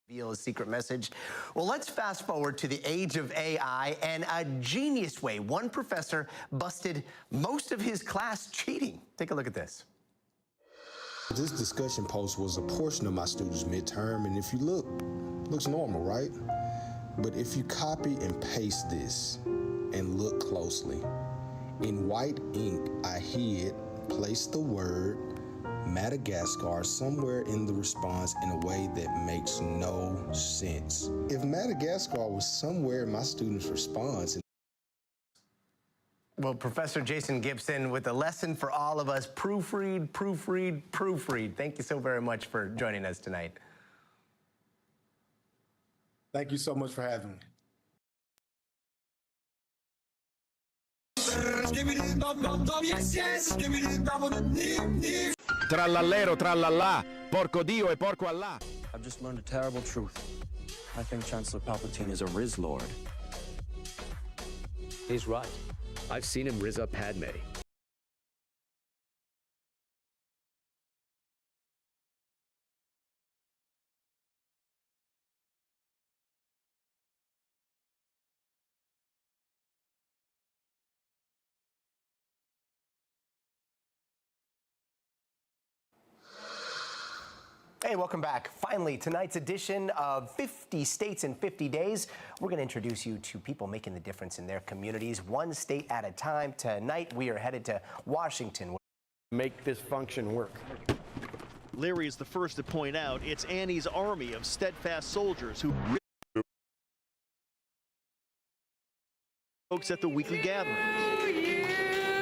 reveal his secret message. Well, let's fast forward to the age of AI and a genius way. One professor busted most of his class cheating. Take a look at this. This discussion post was a portion of my students' midterm, and if you look, looks normal, right? But if you copy and paste this and look closely, in white ink, I hid, placed the word Madagascar somewhere in the response in a way that makes no sense. If Madagascar was somewhere in my student's response. Well, Professor Jason Gibson with a lesson for all of us. Proofread, proofread, proofread. Thank you so very much for joining us tonight. Thank you so much for having me. Trallallero, trallallà, porco Dio e porco Allah. I've just learned a terrible truth. I think Chancellor Palpatine is a Riz Lord. He's right. I've seen him rizz up Padme. Hey, welcome back. Finally, tonight's edition of 50 States in 50 Days. We're going to introduce you to people making the difference in their communities, one state at a time. Tonight, we are headed to Washington. Make this function work. Larry is the first to point out it's Annie's army of steadfast soldiers who folks at the weekly gatherings. You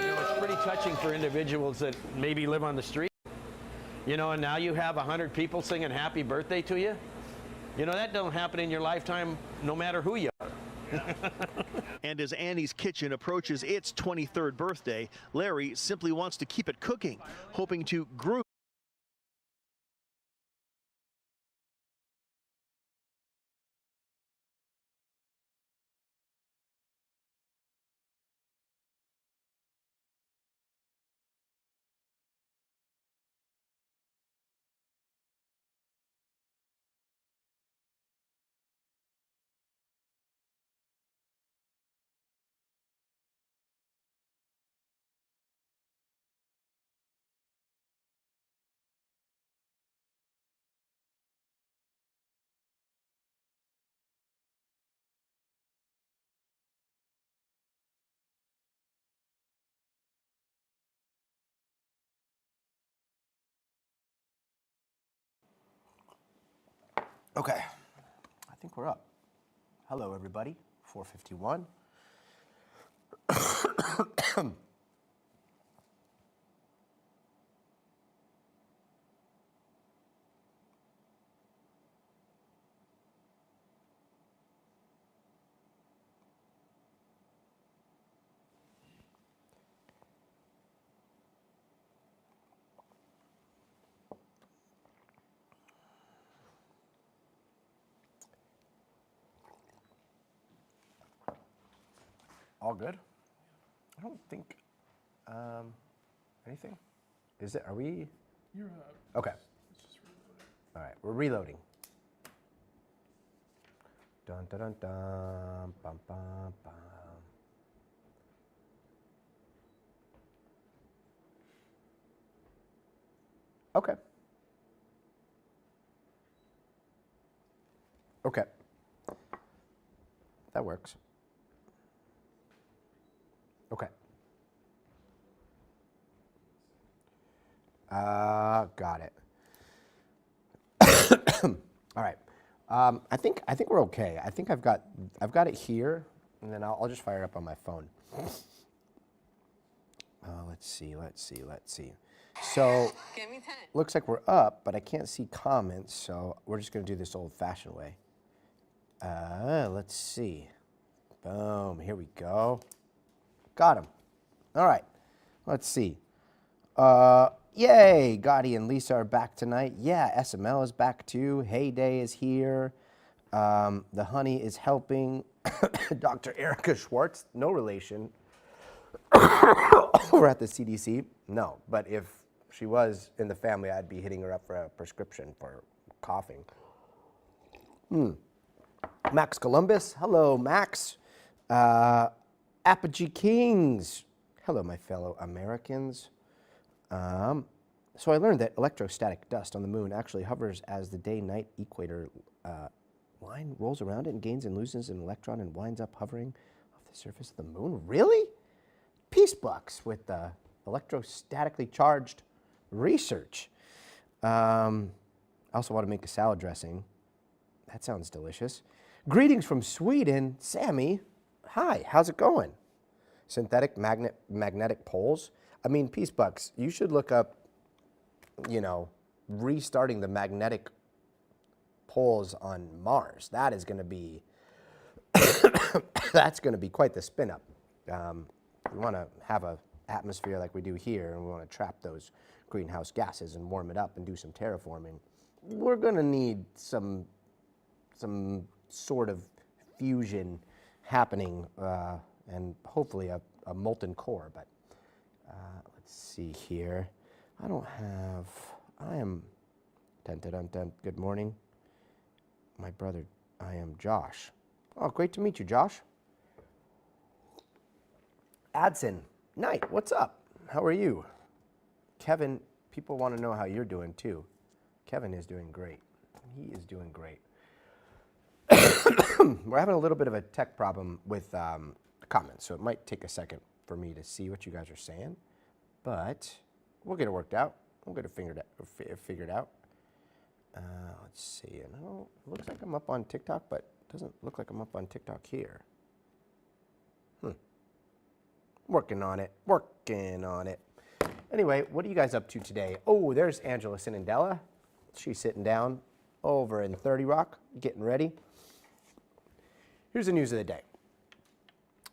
know, it's pretty touching for individuals that maybe live on the street. You know, and now you have 100 people singing happy birthday to you. You know, that don't happen in your lifetime no matter who you are. And as Annie's Kitchen approaches its 23rd birthday, Larry simply wants to keep it cooking, hoping to groom. Okay, I think we're up. Hello, everybody. 4:51. All good? I don't think anything. Is it? Are we? You're Okay. It's just reloading. All right, we're reloading. Dun dun dun dun. Bum bum bum. Okay. Okay. That works. Okay. Got it. All right. I think we're okay. I think I've got it here, and then I'll just fire it up on my phone. Let's see. So Give me 10. looks like we're up, but I can't see comments, so we're just gonna do this old-fashioned way. Let's see. Boom. Here we go. Got him. All right. Let's see. Yay, Gotti and Lisa are back tonight. Yeah, SML is back too. Heyday is here. The honey is helping. Dr. Erica Schwartz, no relation. We're at the CDC. No, but if she was in the family, I'd be hitting her up for a prescription for coughing. Max Columbus, hello, Max. Apogee Kings, hello, my fellow Americans. So I learned that electrostatic dust on the moon actually hovers as the day-night equator line rolls around it and gains and loses an electron and winds up hovering off the surface of the moon. Really? Peace bucks with the electrostatically charged research. I also want to make a salad dressing. That sounds delicious. Greetings from Sweden, Sammy. Hi, how's it going? Synthetic magnetic poles. I mean, peace bucks, you should look up, you know, restarting the magnetic poles on Mars. That is going to be, that's going to be quite the spin up. We want to have an atmosphere like we do here, and we want to trap those greenhouse gases and warm it up and do some terraforming. We're going to need some sort of fusion happening, and hopefully a molten core. But let's see here. I am, good morning. My brother, I am Josh. Oh, great to meet you, Josh. Adson, Knight, what's up? How are you? Kevin, people want to know how you're doing too. Kevin is doing great. He is doing great. We're having a little bit of a tech problem with comments, so it might take a second for me to see what you guys are saying, but we'll get it worked out. We'll get it figured out. Let's see. No, it looks like I'm up on TikTok, but it doesn't look like I'm up on TikTok here. Working on it. Anyway, what are you guys up to today? Oh, there's Angela Sinandella. She's sitting down over in 30 Rock, getting ready. Here's the news of the day.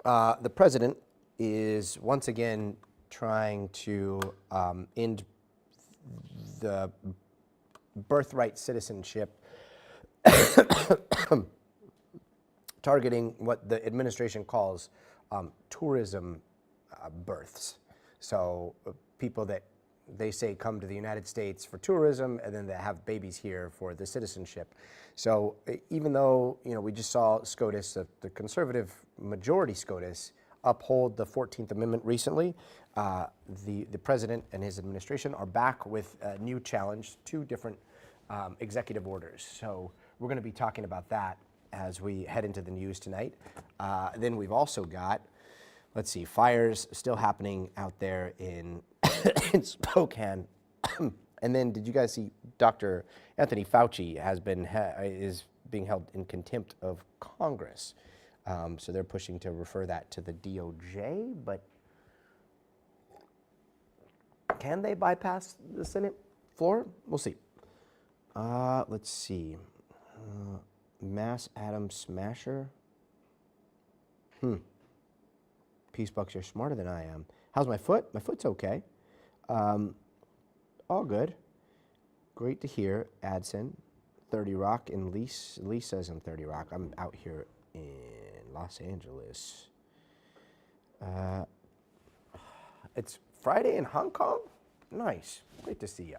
The president is once again trying to end the birthright citizenship, targeting what the administration calls tourism births. So people that they say come to the United States for tourism and then they have babies here for the citizenship. So even though, you know, we just saw SCOTUS, the conservative majority SCOTUS, uphold the 14th Amendment recently, the president and his administration are back with a new challenge, 2 different executive orders. So we're going to be talking about that as we head into the news tonight. Then we've also got, let's see, fires still happening out there in, in Spokane. And then did you guys see Dr. Anthony Fauci is being held in contempt of Congress. So they're pushing to refer that to the DOJ, but can they bypass the Senate floor? We'll see. Let's see. Mass atom smasher. Peace bucks, you're smarter than I am. How's my foot? My foot's okay. All good. Great to hear, Adson. 30 Rock, and Lisa's in 30 Rock. I'm out here in Los Angeles. It's Friday in Hong Kong? Nice. Great to see you.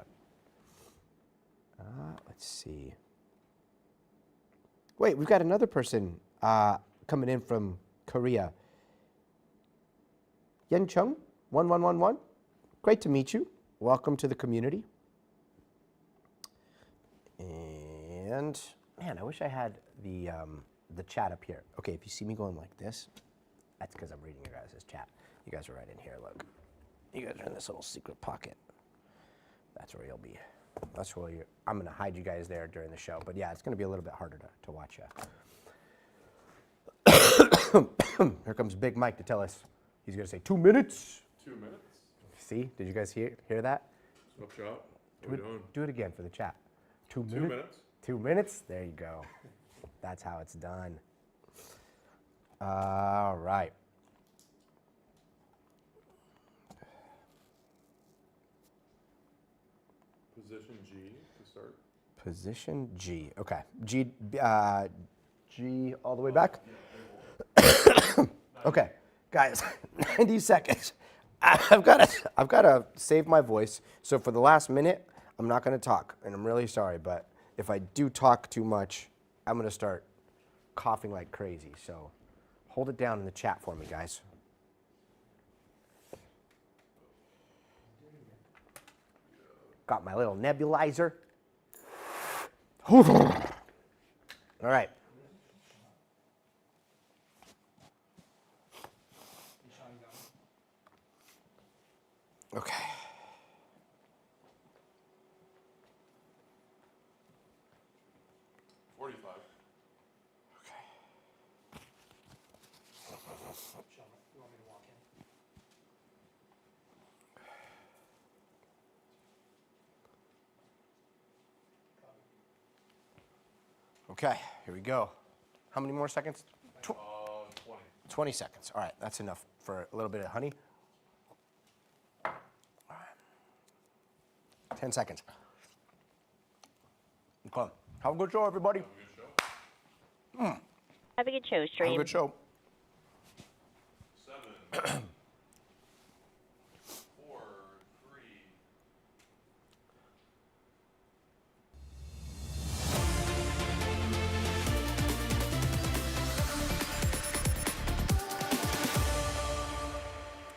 Let's see. Wait, we've got another person coming in from Korea. Yen Chung, 1111. Great to meet you. Welcome to the community. And man, I wish I had the chat up here. Okay, if you see me going like this, that's because I'm reading your guys' chat. You guys are right in here, look. You guys are in this little secret pocket. That's where you'll be. That's where I'm gonna hide you guys there during the show. But yeah, it's gonna be a little bit harder to watch you. Here comes Big Mike to tell us. He's gonna say 2 minutes. 2 minutes? See, did you guys hear that? Smoke shot. What are we doing? Do it again for the chat. 2 minutes. 2 minutes? 2 minutes? There you go. That's how it's done. All right. Position G to start. Position G. Okay. G all the way back? Okay. Guys, 90 seconds. I've got to save my voice. So for the last minute, I'm not going to talk, and I'm really sorry, but if I do talk too much, I'm going to start coughing like crazy. So hold it down in the chat for me, guys. Got my little nebulizer. All right. Okay. Okay, here we go. How many more seconds? 20. 20 seconds. All right, that's enough for a little bit of honey. All right. 10 seconds. Okay. Have a good show, everybody. Have a good show, stream. Have a good show. 7, 4, 3.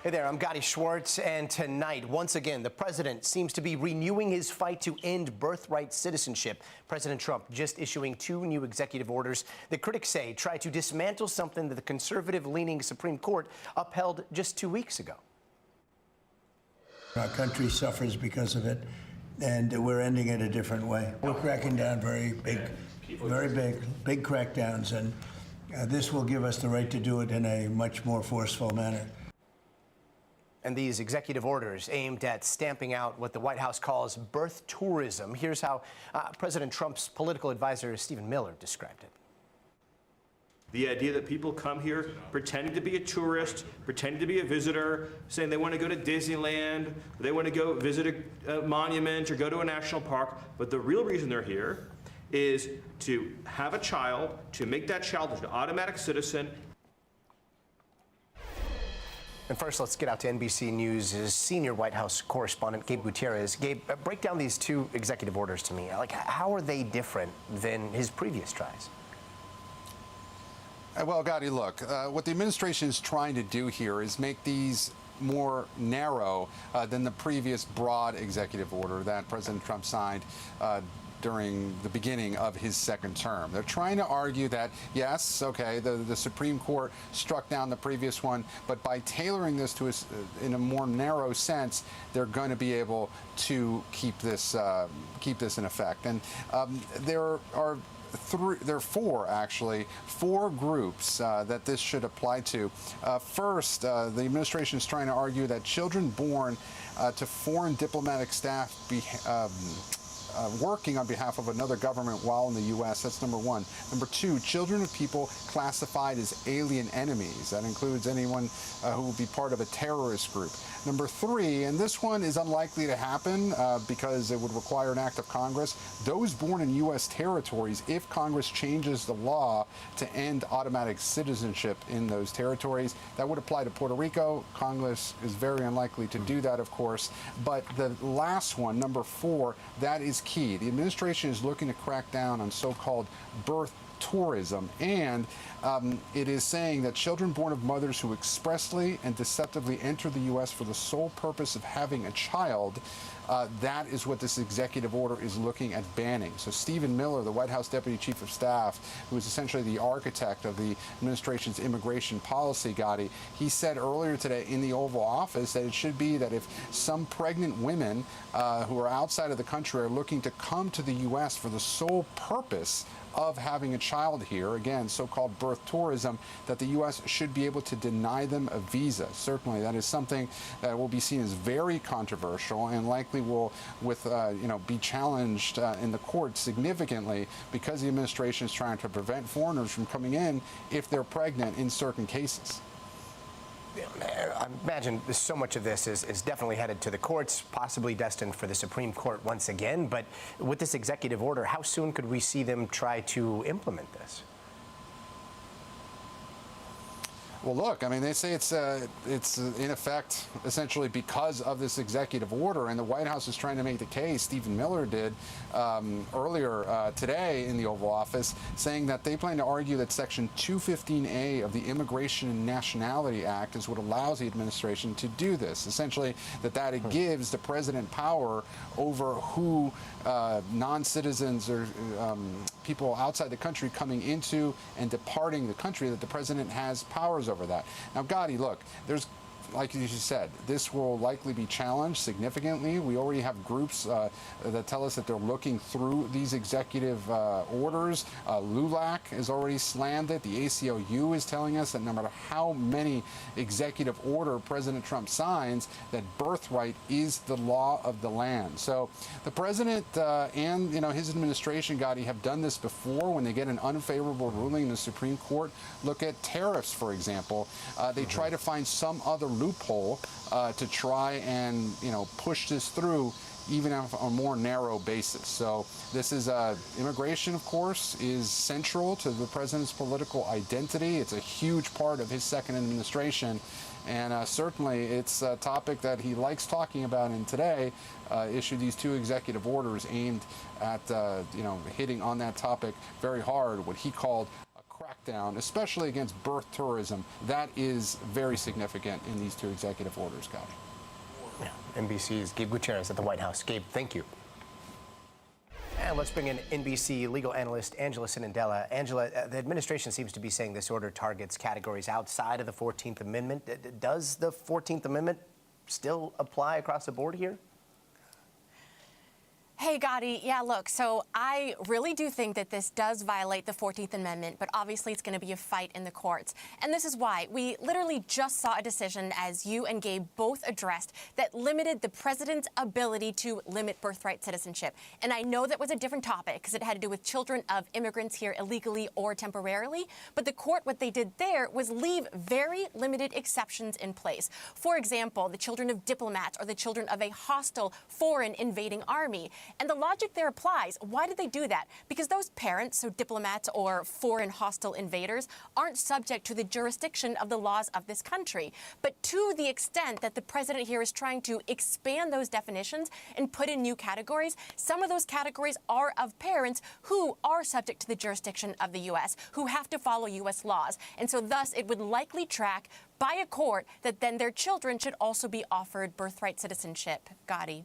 Hey there, I'm Gotti Schwartz, and tonight, once again, the president seems to be renewing his fight to end birthright citizenship. President Trump just issuing 2 new executive orders that critics say try to dismantle something that the conservative-leaning Supreme Court upheld just 2 weeks ago. Our country suffers because of it, and we're ending it a different way. We're cracking down very big crackdowns, and this will give us the right to do it in a much more forceful manner. And these executive orders aimed at stamping out what the White House calls birth tourism. Here's how President Trump's political advisor, Stephen Miller, described it. The idea that people come here pretending to be a tourist, pretending to be a visitor, saying they want to go to Disneyland, they want to go visit a monument or go to a national park, but the real reason they're here is to have a child, to make that child an automatic citizen. And first, let's get out to NBC News' senior White House correspondent, Gabe Gutierrez. Gabe, break down these 2 executive orders to me. Like, how are they different than his previous tries? Well, Gotti, look, what the administration is trying to do here is make these more narrow than the previous broad executive order that President Trump signed during the beginning of his second term. They're trying to argue that, yes, okay, the Supreme Court struck down the previous one, but by tailoring this to in a more narrow sense, they're going to be able to keep this in effect. And there are 4 groups that this should apply to. First, the administration is trying to argue that children born to foreign diplomatic staff working on behalf of another government while in the U.S. That's number 1. Number 2, children of people classified as alien enemies. That includes anyone who will be part of a terrorist group. Number 3, and this one is unlikely to happen because it would require an act of Congress, those born in U.S. territories if Congress changes the law to end automatic citizenship in those territories. That would apply to Puerto Rico. Congress is very unlikely to do that, of course. But the last one, number 4, that is key. The administration is looking to crack down on so-called birth tourism, and it is saying that children born of mothers who expressly and deceptively enter the U.S. for the sole purpose of having a child, that is what this executive order is looking at banning. So Stephen Miller, the White House Deputy Chief of Staff, who is essentially the architect of the administration's immigration policy, Gotti, he said earlier today in the Oval Office that it should be that if some pregnant women who are outside of the country are looking to come to the U.S. for the sole purpose of having a child here, again, so-called birth tourism, that the U.S. should be able to deny them a visa. Certainly, that is something that will be seen as very controversial and likely will, be challenged in the court significantly because the administration is trying to prevent foreigners from coming in if they're pregnant in certain cases. I imagine so much of this is definitely headed to the courts, possibly destined for the Supreme Court once again. But with this executive order, how soon could we see them try to implement this? Well, look, I mean, they say it's in effect essentially because of this executive order, and the White House is trying to make the case. Stephen Miller did earlier today in the Oval Office, saying that they plan to argue that Section 215A of the Immigration and Nationality Act is what allows the administration to do this. Essentially, that it gives the president power over who non-citizens or people outside the country coming into and departing the country, that the president has powers over that. Now, Gotti, look, there's, like you said, this will likely be challenged significantly. We already have groups that tell us that they're looking through these executive orders. LULAC has already slammed it. The ACLU is telling us that no matter how many executive order President Trump signs, that birthright is the law of the land. So the president and his administration, Gotti, have done this before when they get an unfavorable ruling in the Supreme Court. Look at tariffs, for example. They try to find some other loophole to try and push this through even on a more narrow basis. So this is immigration, of course, is central to the president's political identity. It's a huge part of his second administration, and certainly it's a topic that he likes talking about. And today issued these two executive orders aimed at hitting on that topic very hard, what he called crackdown, especially against birth tourism. That is very significant in these two executive orders, Gotti. Yeah. NBC's Gabe Gutierrez at the White House. Gabe, thank you. And let's bring in NBC legal analyst Angela Sinandela. Angela, the administration seems to be saying this order targets categories outside of the 14th Amendment. Does the 14th Amendment still apply across the board here? Hey, Gotti. Yeah, look, so I really do think that this does violate the 14th Amendment, but obviously it's going to be a fight in the courts. And this is why. We literally just saw a decision, as you and Gabe both addressed, that limited the president's ability to limit birthright citizenship. And I know that was a different topic because it had to do with children of immigrants here illegally or temporarily. But the court, what they did there was leave very limited exceptions in place. For example, the children of diplomats or the children of a hostile foreign invading army. And the logic there applies. Why did they do that? Because those parents, so diplomats or foreign hostile invaders, aren't subject to the jurisdiction of the laws of this country. But to the extent that the president here is trying to expand those definitions and put in new categories, some of those categories are of parents who are subject to the jurisdiction of the U.S., who have to follow U.S. laws. And so thus it would likely track by a court that then their children should also be offered birthright citizenship. Gotti.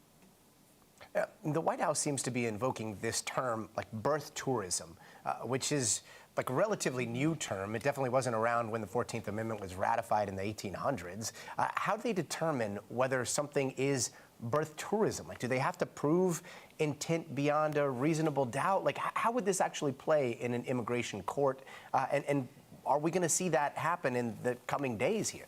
The White House seems to be invoking this term like birth tourism, which is like a relatively new term. It definitely wasn't around when the 14th Amendment was ratified in the 1800s. How do they determine whether something is birth tourism? Like, do they have to prove intent beyond a reasonable doubt? Like, how would this actually play in an immigration court? And are we going to see that happen in the coming days here?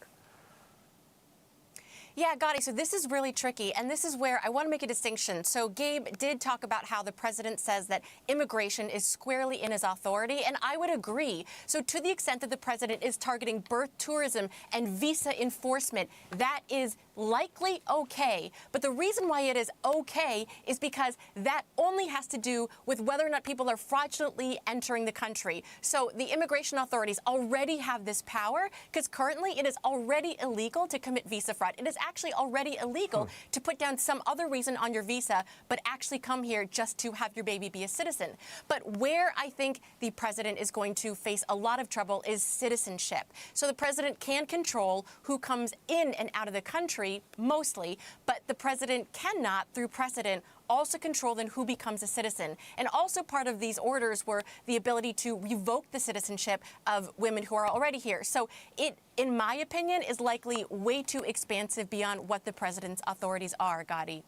Yeah, Gotti, so this is really tricky, and this is where I want to make a distinction. So Gabe did talk about how the president says that immigration is squarely in his authority, and I would agree. So to the extent that the president is targeting birth tourism and visa enforcement, that is likely okay. But the reason why it is okay is because that only has to do with whether or not people are fraudulently entering the country. So the immigration authorities already have this power because currently it is already illegal to commit visa fraud. It is actually already illegal to put down some other reason on your visa, but actually come here just to have your baby be a citizen. But where I think the president is going to face a lot of trouble is citizenship. So the president can control who comes in and out of the country, mostly, but the president cannot, through precedent, also control then who becomes a citizen. And also part of these orders were the ability to revoke the citizenship of women who are already here. So it, in my opinion, is likely way too expansive beyond what the president's authorities are, Gotti.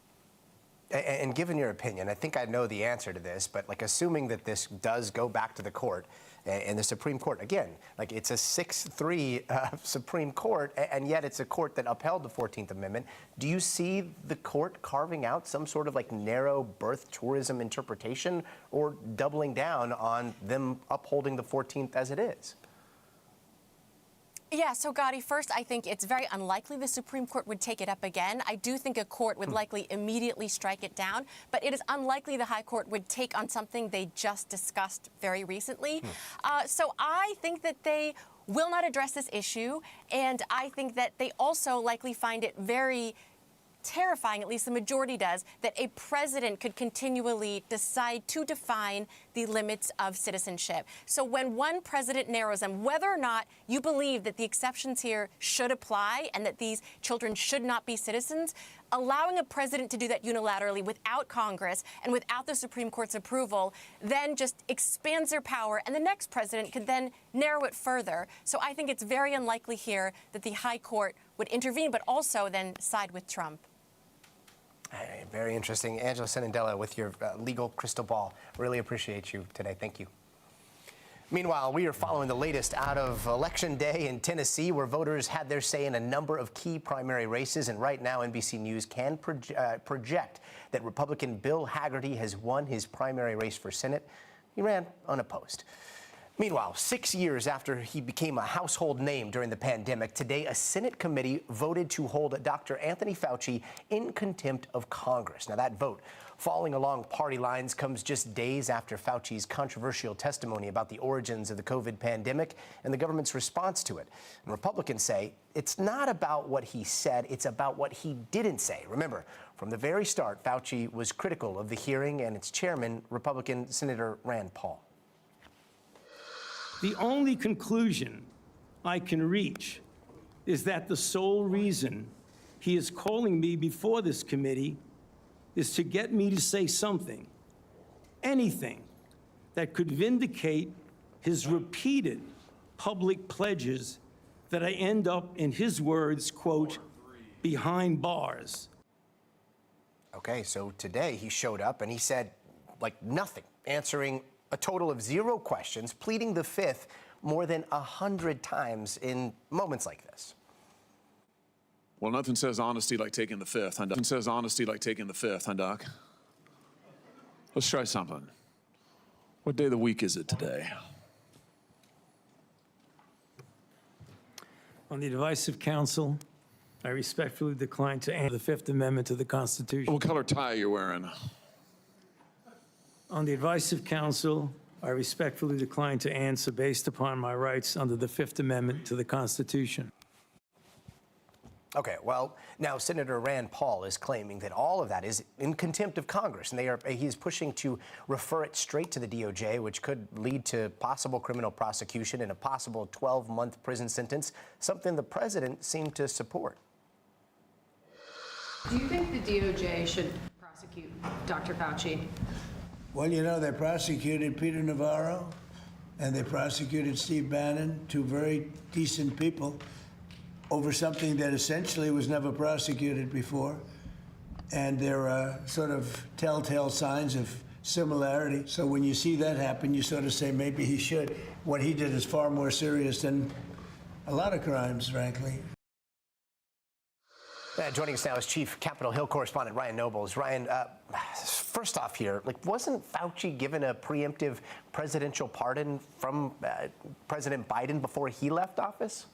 And given your opinion, I think I know the answer to this, but like assuming that this does go back to the court and the Supreme Court, again, like it's a 6-3 Supreme Court, and yet it's a court that upheld the 14th Amendment. Do you see the court carving out some sort of like narrow birth tourism interpretation or doubling down on them upholding the 14th as it is? Yeah, so Gotti, first, I think it's very unlikely the Supreme Court would take it up again. I do think a court would likely immediately strike it down, but it is unlikely the High Court would take on something they just discussed very recently. So I think that they will not address this issue. And I think that they also likely find it very terrifying, at least the majority does, that a president could continually decide to define the limits of citizenship. So when one president narrows them, whether or not you believe that the exceptions here should apply and that these children should not be citizens, allowing a president to do that unilaterally without Congress and without the Supreme Court's approval then just expands their power, and the next president could then narrow it further. So I think it's very unlikely here that the High Court would intervene, but also then side with Trump. Very interesting. Angela Senindella with your legal crystal ball. Really appreciate you today. Thank you. Meanwhile, we are following the latest out of Election Day in Tennessee, where voters had their say in a number of key primary races. And right now, NBC News can project that Republican Bill Hagerty has won his primary race for Senate. He ran unopposed. Meanwhile, 6 years after he became a household name during the pandemic, today a Senate committee voted to hold Dr. Anthony Fauci in contempt of Congress. Now, that vote, falling along party lines, comes just days after Fauci's controversial testimony about the origins of the COVID pandemic and the government's response to it. And Republicans say it's not about what he said, it's about what he didn't say. Remember, from the very start, Fauci was critical of the hearing and its chairman, Republican Senator Rand Paul. The only conclusion I can reach is that the sole reason he is calling me before this committee is to get me to say something, anything, that could vindicate his repeated public pledges that I end up, in his words, quote, behind bars. Okay, so today he showed up and he said, like, nothing, answering a total of 0 questions, pleading the fifth more than 100 times in moments like this. Well, nothing says honesty like taking the fifth, huh, Doc? Nothing says honesty like taking the fifth, huh, Doc? Let's try something. What day of the week is it today? On the advice of counsel, I respectfully decline to answer the Fifth Amendment to the Constitution. What color tie are you wearing? On the advice of counsel, I respectfully decline to answer based upon my rights under the Fifth Amendment to the Constitution. Okay, well, now Senator Rand Paul is claiming that all of that is in contempt of Congress, and he's pushing to refer it straight to the DOJ, which could lead to possible criminal prosecution and a possible 12-month prison sentence, something the president seemed to support. Do you think the DOJ should prosecute Dr. Fauci? Well, you know, they prosecuted Peter Navarro and they prosecuted Steve Bannon, 2 very decent people, over something that essentially was never prosecuted before. And there are sort of telltale signs of similarity. So when you see that happen, you sort of say maybe he should. What he did is far more serious than a lot of crimes, frankly. Joining us now is Chief Capitol Hill correspondent Ryan Nobles. Ryan, first off here, wasn't Fauci given a preemptive presidential pardon from President Biden before he left office?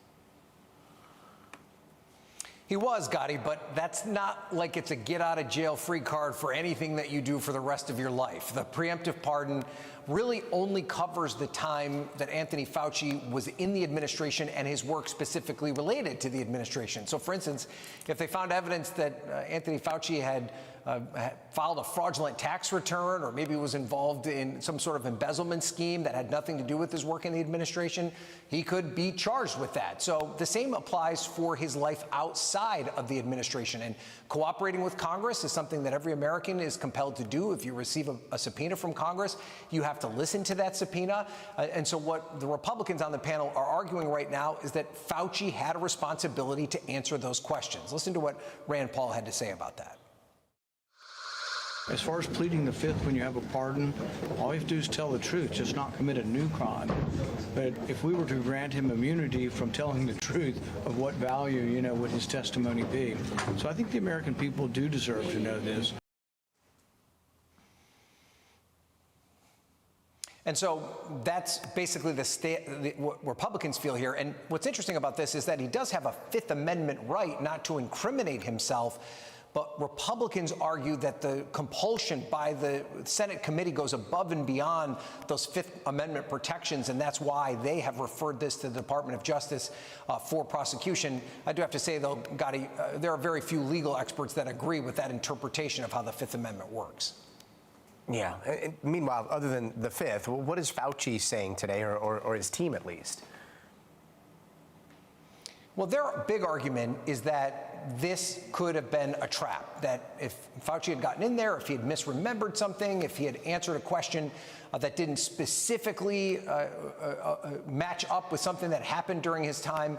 He was, Gotti, but that's not like it's a get-out-of-jail-free card for anything that you do for the rest of your life. The preemptive pardon really only covers the time that Anthony Fauci was in the administration and his work specifically related to the administration. So, for instance, if they found evidence that Anthony Fauci had filed a fraudulent tax return or maybe was involved in some sort of embezzlement scheme that had nothing to do with his work in the administration, he could be charged with that. So the same applies for his life outside of the administration. And cooperating with Congress is something that every American is compelled to do. If you receive a subpoena from Congress, you have to listen to that subpoena. And so what the Republicans on the panel are arguing right now is that Fauci had a responsibility to answer those questions. Listen to what Rand Paul had to say about that. As far as pleading the fifth when you have a pardon, all you have to do is tell the truth, just not commit a new crime. But if we were to grant him immunity from telling the truth, of what value, would his testimony be? So I think the American people do deserve to know this. And so that's basically what Republicans feel here. And what's interesting about this is that he does have a Fifth Amendment right not to incriminate himself. But Republicans argue that the compulsion by the Senate committee goes above and beyond those Fifth Amendment protections, and that's why they have referred this to the Department of Justice for prosecution. I do have to say, though, Gotti, there are very few legal experts that agree with that interpretation of how the Fifth Amendment works. Yeah. Meanwhile, other than the Fifth, what is Fauci saying today, or his team at least? Well, their big argument is that this could have been a trap, that if Fauci had gotten in there, if he had misremembered something, if he had answered a question that didn't specifically match up with something that happened during his time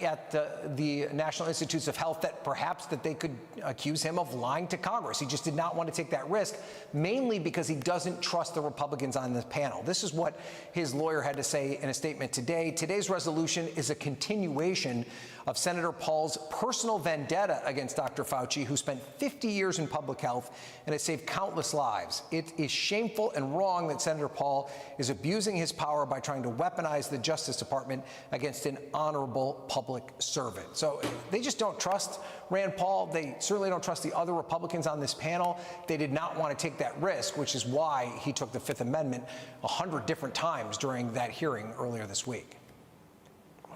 at the National Institutes of Health, that perhaps that they could accuse him of lying to Congress. He just did not want to take that risk, mainly because he doesn't trust the Republicans on this panel. This is what his lawyer had to say in a statement today. Today's resolution is a continuation of Senator Paul's personal vendetta against Dr. Fauci, who spent 50 years in public health and has saved countless lives. It is shameful and wrong that Senator Paul is abusing his power by trying to weaponize the Justice Department against an honorable public servant. So they just don't trust Rand Paul. They certainly don't trust the other Republicans on this panel. They did not want to take that risk, which is why he took the Fifth Amendment 100 different times during that hearing earlier this week.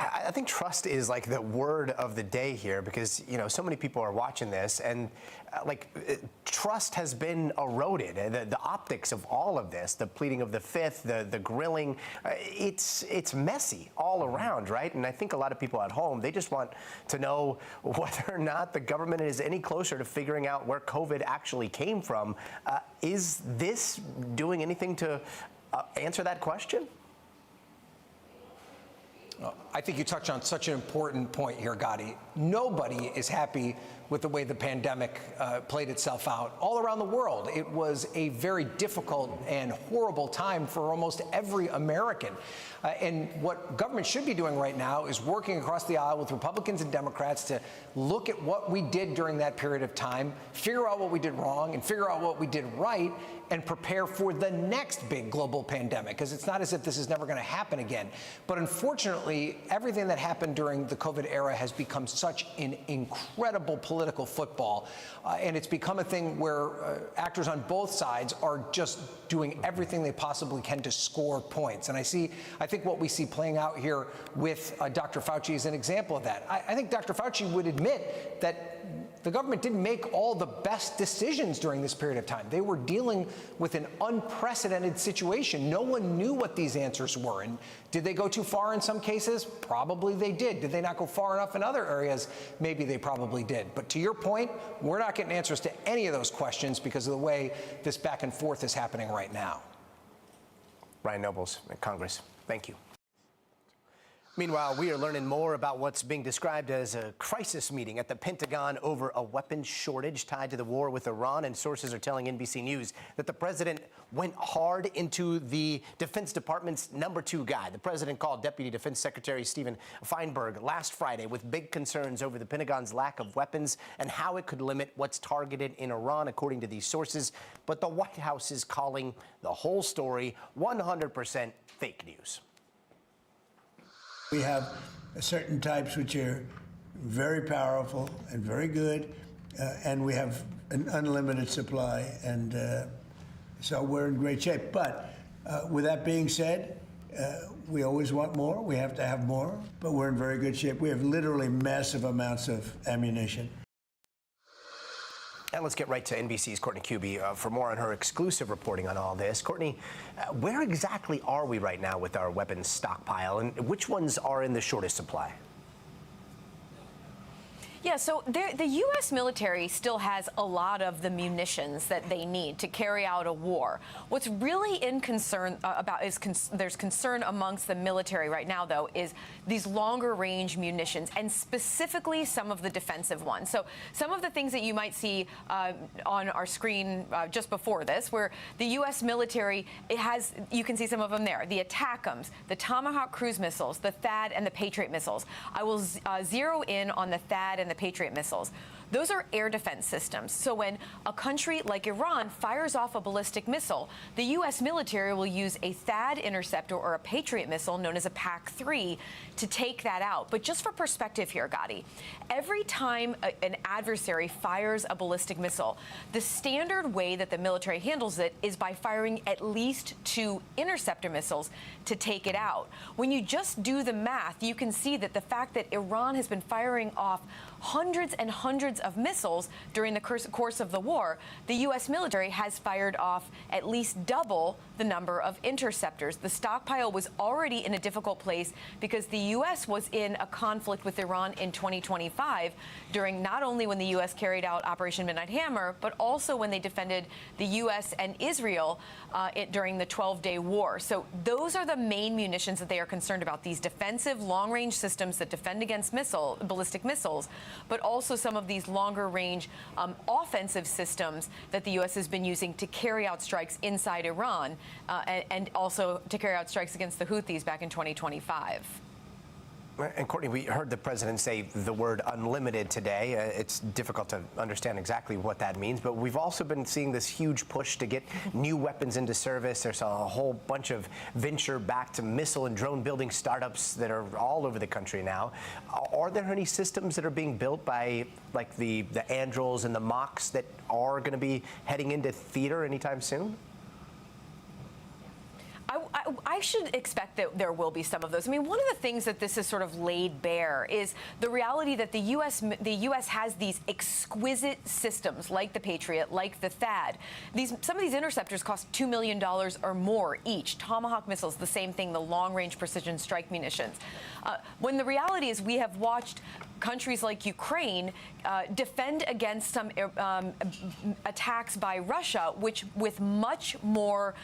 I think trust is like the word of the day here, because, you know, so many people are watching this, and trust has been eroded. The optics of all of this, the pleading of the Fifth, the grilling, it's messy all around, right? And I think a lot of people at home, they just want to know whether or not the government is any closer to figuring out where COVID actually came from. Is this doing anything to answer that question? I think you touch on such an important point here, Gotti. Nobody is happy with the way the pandemic played itself out all around the world. It was a very difficult and horrible time for almost every American. And what government should be doing right now is working across the aisle with Republicans and Democrats to look at what we did during that period of time, figure out what we did wrong, and figure out what we did right, and prepare for the next big global pandemic, because it's not as if this is never going to happen again. But unfortunately, everything that happened during the COVID era has become such an incredible political football, and it's become a thing where actors on both sides are just doing everything they possibly can to score points. And I think what we see playing out here with Dr. Fauci is an example of that. I think Dr. Fauci would admit that the government didn't make all the best decisions during this period of time. They were dealing with an unprecedented situation. No one knew what these answers were. And did they go too far in some cases? Probably they did. Did they not go far enough in other areas? Maybe they probably did. But to your point, we're not getting answers to any of those questions because of the way this back and forth is happening right now. Ryan Nobles, Congress, thank you. Meanwhile, we are learning more about what's being described as a crisis meeting at the Pentagon over a weapons shortage tied to the war with Iran. And sources are telling NBC News that the president went hard into the Defense Department's #2 guy. The president called Deputy Defense Secretary Stephen Feinberg last Friday with big concerns over the Pentagon's lack of weapons and how it could limit what's targeted in Iran, according to these sources. But the White House is calling the whole story 100% fake news. We have certain types which are very powerful and very good, and we have an unlimited supply, and so we're in great shape. But with that being said, we always want more. We have to have more, but we're in very good shape. We have literally massive amounts of ammunition. And let's get right to NBC's Courtney Kuby for more on her exclusive reporting on all this. Courtney, where exactly are we right now with our weapons stockpile, and which ones are in the shortest supply? Yeah, so the U.S. military still has a lot of the munitions that they need to carry out a war. What's really in concern about is there's concern amongst the military right now, though, is these longer range munitions, and specifically some of the defensive ones. So some of the things that you might see on our screen just before this, where the U.S. military, you can see some of them there, the ATACMS, the Tomahawk cruise missiles, the THAAD, and the Patriot missiles. I will zero in on the THAAD and the Patriot missiles. those are air defense systems. So when a country like Iran fires off a ballistic missile, the U.S. military will use a THAAD interceptor or a Patriot missile known as a PAC-3 to take that out. But just for perspective here, Gotti, every time an adversary fires a ballistic missile, the standard way that the military handles it is by firing at least 2 interceptor missiles to take it out. When you just do the math, you can see that the fact that Iran has been firing off hundreds and hundreds of missiles during the course of the war, the U.S. military has fired off at least double the number of interceptors. The stockpile was already in a difficult place because the U.S. was in a conflict with Iran in 2025 during not only when the U.S. carried out Operation Midnight Hammer, but also when they defended the U.S. and Israel during the 12-day war. So those are the main munitions that they are concerned about, these defensive long-range systems that defend against ballistic missiles, but also some of these longer-range offensive systems that the U.S. has been using to carry out strikes inside Iran and also to carry out strikes against the Houthis back in 2025. And Courtney, we heard the president say the word unlimited today. It's difficult to understand exactly what that means, but we've also been seeing this huge push to get new weapons into service. There's a whole bunch of venture back to missile and drone building startups that are all over the country now. Are there any systems that are being built by like the Andurils and the Machs that are going to be heading into theater anytime soon? I should expect that there will be some of those. I mean, one of the things that this has sort of laid bare is the reality that the U.S. has these exquisite systems like the Patriot, like the THAAD. Some of these interceptors cost $2 million or more each. Tomahawk missiles, the same thing, the long-range precision strike munitions. When the reality is we have watched countries like Ukraine defend against some attacks by Russia, which with much more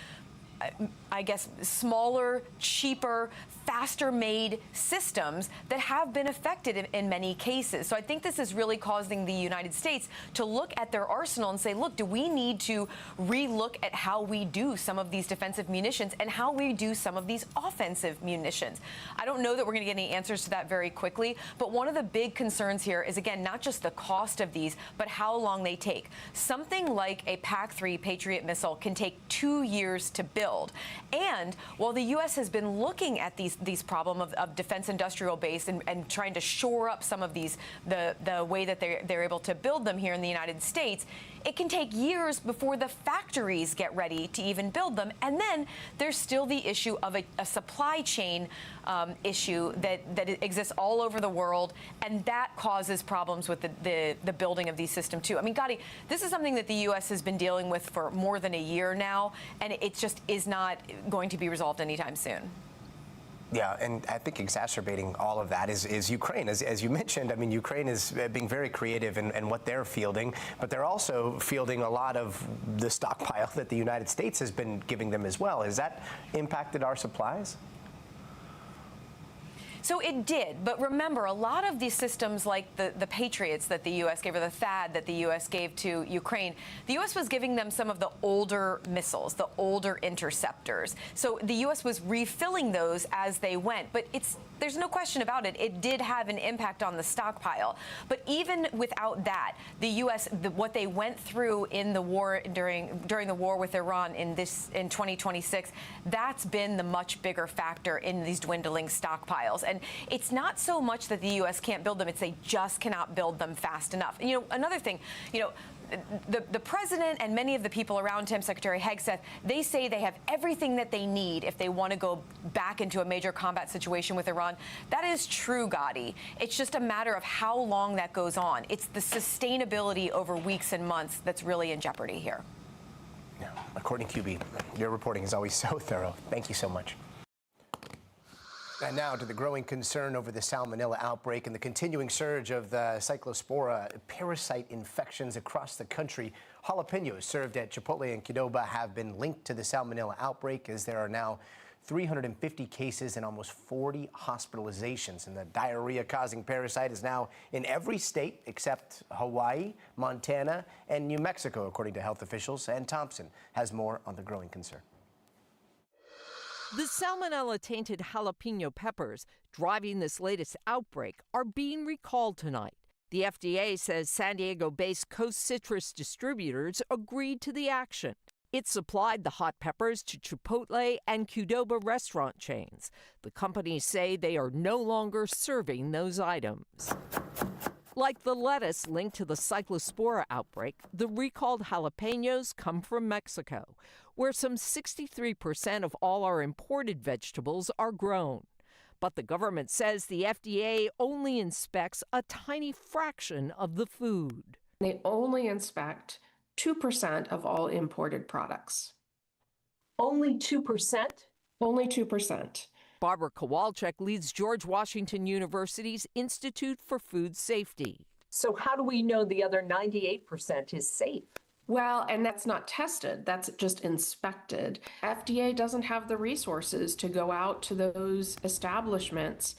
I guess, smaller, cheaper, faster-made systems that have been effective in many cases. So I think this is really causing the United States to look at their arsenal and say, look, do we need to re-look at how we do some of these defensive munitions and how we do some of these offensive munitions? I don't know that we're going to get any answers to that very quickly, but one of the big concerns here is, again, not just the cost of these, but how long they take. Something like a PAC-3 Patriot missile can take 2 years to build. And while the U.S. has been looking at these problem of defense industrial base and trying to shore up some of these, the way that they're able to build them here in the United States, it can take years before the factories get ready to even build them. And then there's still the issue of a supply chain issue that exists all over the world, and that causes problems with the building of these systems too. I mean, Gotti, this is something that the U.S. has been dealing with for more than a year now, and it just is not going to be resolved anytime soon. Yeah, and I think exacerbating all of that is Ukraine. As you mentioned, I mean, Ukraine is being very creative in what they're fielding, but they're also fielding a lot of the stockpile that the United States has been giving them as well. Has that impacted our supplies? So it did, but remember, a lot of these systems like the Patriots that the U.S. gave, or the THAAD that the U.S. gave to Ukraine, the U.S. was giving them some of the older missiles, the older interceptors. So the U.S. was refilling those as they went, but there's no question about it. It did have an impact on the stockpile. But even without that, the U.S., what they went through in the war during the war with Iran in 2026, that's been the much bigger factor in these dwindling stockpiles. And it's not so much that the U.S. can't build them; it's they just cannot build them fast enough. And, another thing, the president and many of the people around him, Secretary Hegseth, they say they have everything that they need if they want to go back into a major combat situation with Iran. That is true, Gotti. It's just a matter of how long that goes on. It's the sustainability over weeks and months that's really in jeopardy here. Yeah. Courtney Kuby, your reporting is always so thorough. Thank you so much. And now to the growing concern over the salmonella outbreak and the continuing surge of the cyclospora parasite infections across the country. Jalapenos served at Chipotle in Qdoba have been linked to the salmonella outbreak, as there are now 350 cases and almost 40 hospitalizations. And the diarrhea-causing parasite is now in every state except Hawaii, Montana, and New Mexico, according to health officials. And Thompson has more on the growing concern. The salmonella-tainted jalapeno peppers driving this latest outbreak are being recalled tonight. The FDA says San Diego-based Coast Citrus Distributors agreed to the action. It supplied the hot peppers to Chipotle and Qdoba restaurant chains. The companies say they are no longer serving those items. Like the lettuce linked to the cyclospora outbreak, the recalled jalapenos come from Mexico, where some 63% of all our imported vegetables are grown. But the government says the FDA only inspects a tiny fraction of the food. They only inspect 2% of all imported products. Only 2%? Only 2%. Barbara Kowalczyk leads George Washington University's Institute for Food Safety. So how do we know the other 98% is safe? Well, and that's not tested, that's just inspected. FDA doesn't have the resources to go out to those establishments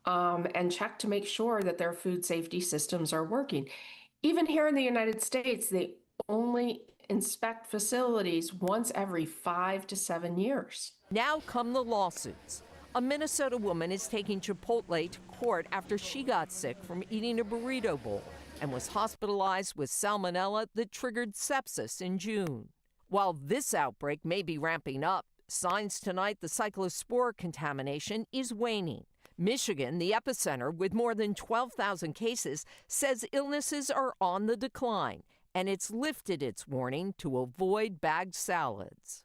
and check to make sure that their food safety systems are working. Even here in the United States, they only inspect facilities once every 5 to 7 years. Now come the lawsuits. A Minnesota woman is taking Chipotle to court after she got sick from eating a burrito bowl and was hospitalized with salmonella that triggered sepsis in June. While this outbreak may be ramping up, signs tonight the cyclospora contamination is waning. Michigan, the epicenter with more than 12,000 cases, says illnesses are on the decline, and it's lifted its warning to avoid bagged salads.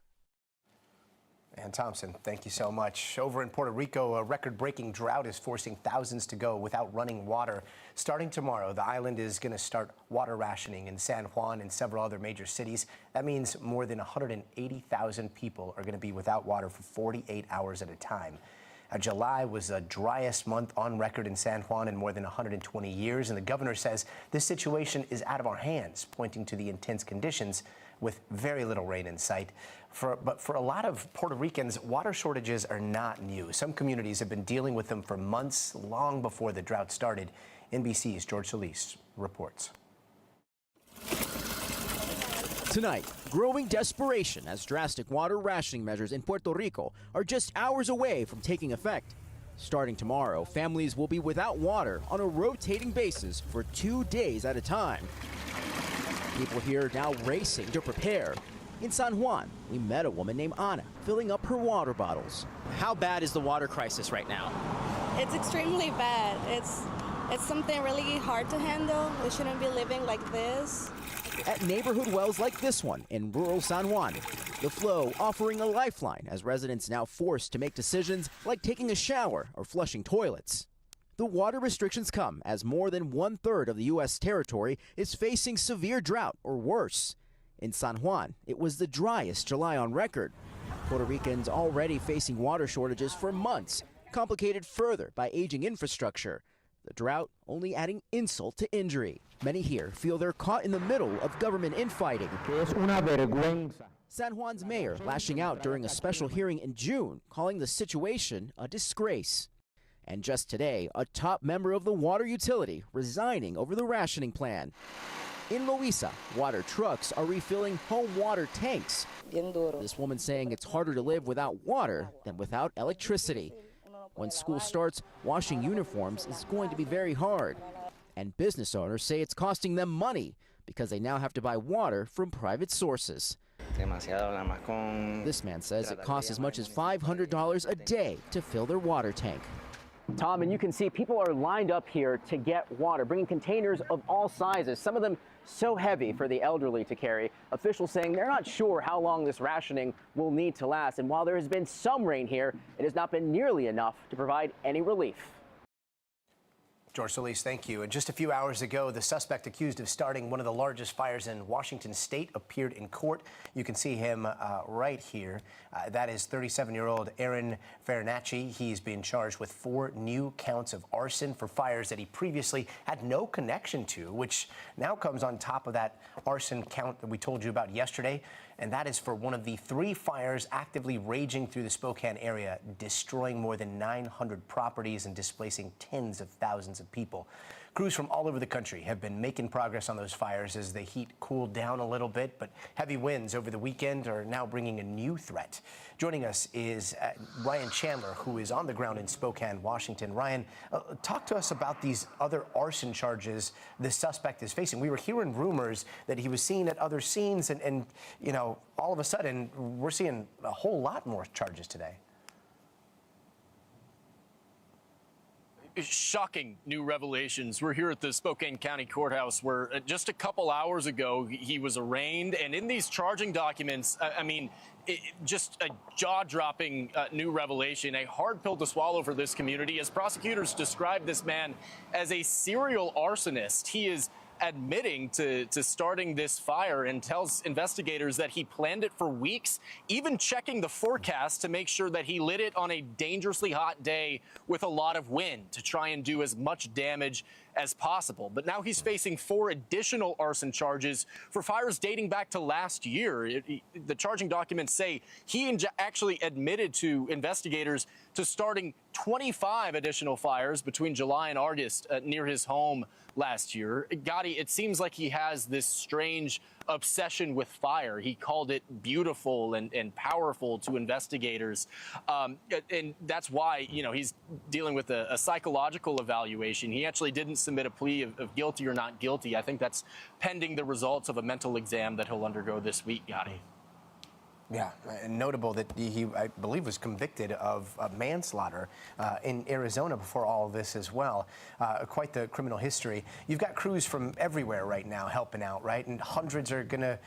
Ann Thompson, thank you so much. Over in Puerto Rico, a record-breaking drought is forcing thousands to go without running water. Starting tomorrow, the island is going to start water rationing in San Juan and several other major cities. That means more than 180,000 people are going to be without water for 48 hours at a time. July was the driest month on record in San Juan in more than 120 years, and the governor says this situation is out of our hands, pointing to the intense conditions with very little rain in sight. But for a lot of Puerto Ricans, water shortages are not new. Some communities have been dealing with them for months, long before the drought started. NBC's George Solis reports. Tonight, growing desperation as drastic water rationing measures in Puerto Rico are just hours away from taking effect. Starting tomorrow, families will be without water on a rotating basis for 2 days at a time. People here now racing to prepare. In San Juan, we met a woman named Ana filling up her water bottles. How bad is the water crisis right now? It's extremely bad. It's something really hard to handle. We shouldn't be living like this. At neighborhood wells like this one in rural San Juan, the flow offering a lifeline as residents now forced to make decisions like taking a shower or flushing toilets. The water restrictions come as more than 1/3 of the U.S. territory is facing severe drought or worse. In San Juan, it was the driest July on record. Puerto Ricans already facing water shortages for months, complicated further by aging infrastructure. The drought only adding insult to injury. Many here feel they're caught in the middle of government infighting. San Juan's mayor lashing out during a special hearing in June, calling the situation a disgrace. And just today, a top member of the water utility resigning over the rationing plan. In Loíza, water trucks are refilling home water tanks. This woman saying it's harder to live without water than without electricity. When school starts, washing uniforms is going to be very hard. And business owners say it's costing them money because they now have to buy water from private sources. This man says it costs as much as $500 a day to fill their water tank. Tom, and you can see people are lined up here to get water, bringing containers of all sizes, some of them so heavy for the elderly to carry. Officials saying they're not sure how long this rationing will need to last. And while there has been some rain here, it has not been nearly enough to provide any relief. George Solis, thank you. And just a few hours ago, the suspect accused of starting one of the largest fires in Washington state appeared in court. You can see him right here. That is 37-year-old Aaron Farinacci. He's been charged with 4 new counts of arson for fires that he previously had no connection to, which now comes on top of that arson count that we told you about yesterday. And that is for one of the 3 fires actively raging through the Spokane area, destroying more than 900 properties and displacing tens of thousands of of people. Crews from all over the country have been making progress on those fires as the heat cooled down a little bit, but heavy winds over the weekend are now bringing a new threat. Joining us is Ryan Chandler, who is on the ground in Spokane, Washington. Ryan, talk to us about these other arson charges the suspect is facing. We were hearing rumors that he was seen at other scenes, and you know, all of a sudden, we're seeing a whole lot more charges today. Shocking new revelations. We're here at the Spokane County Courthouse where just a couple hours ago he was arraigned, and in these charging documents, I mean, just a jaw-dropping new revelation, a hard pill to swallow for this community, as prosecutors describe this man as a serial arsonist. He is admitting to starting this fire and tells investigators that he planned it for weeks, even checking the forecast to make sure that he lit it on a dangerously hot day with a lot of wind to try and do as much damage as possible. But now he's facing 4 additional arson charges for fires dating back to last year. The charging documents say he actually admitted to investigators to starting 25 additional fires between July and August near his home last year. Gotti, it seems like he has this strange obsession with fire. He called it beautiful and powerful to investigators. And that's why, you know, he's dealing with a psychological evaluation. He actually didn't submit a plea of guilty or not guilty. I think that's pending the results of a mental exam that he'll undergo this week, Gotti. Yeah, and notable that he, I believe, was convicted of manslaughter in Arizona before all of this as well. Quite the criminal history. You've got crews from everywhere right now helping out, right? And hundreds are going to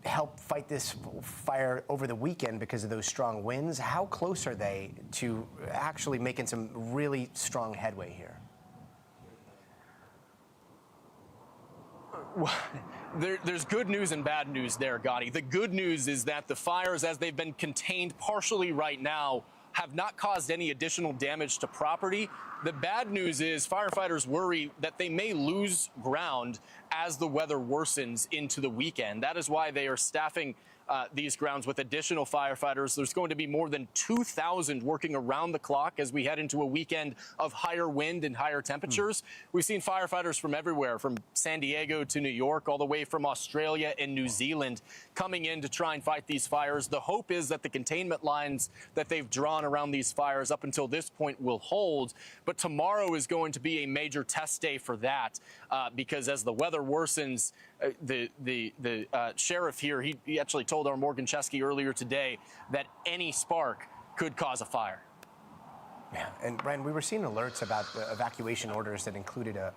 help fight this fire over the weekend because of those strong winds. How close are they to actually making some really strong headway here? There's good news and bad news there, Gotti. The good news is that the fires, as they've been contained partially right now, have not caused any additional damage to property. The bad news is firefighters worry that they may lose ground as the weather worsens into the weekend. That is why they are staffing these grounds with additional firefighters. There's going to be more than 2,000 working around the clock as we head into a weekend of higher wind and higher temperatures. We've seen firefighters from everywhere, from San Diego to New York, all the way from Australia and New Zealand, coming in to try and fight these fires. The hope is that the containment lines that they've drawn around these fires up until this point will hold. But tomorrow is going to be a major test day for that because as the weather worsens, the sheriff here, he actually told our Morgan Chesky earlier today that any spark could cause a fire. Yeah, and Brian, we were seeing alerts about evacuation orders that included a...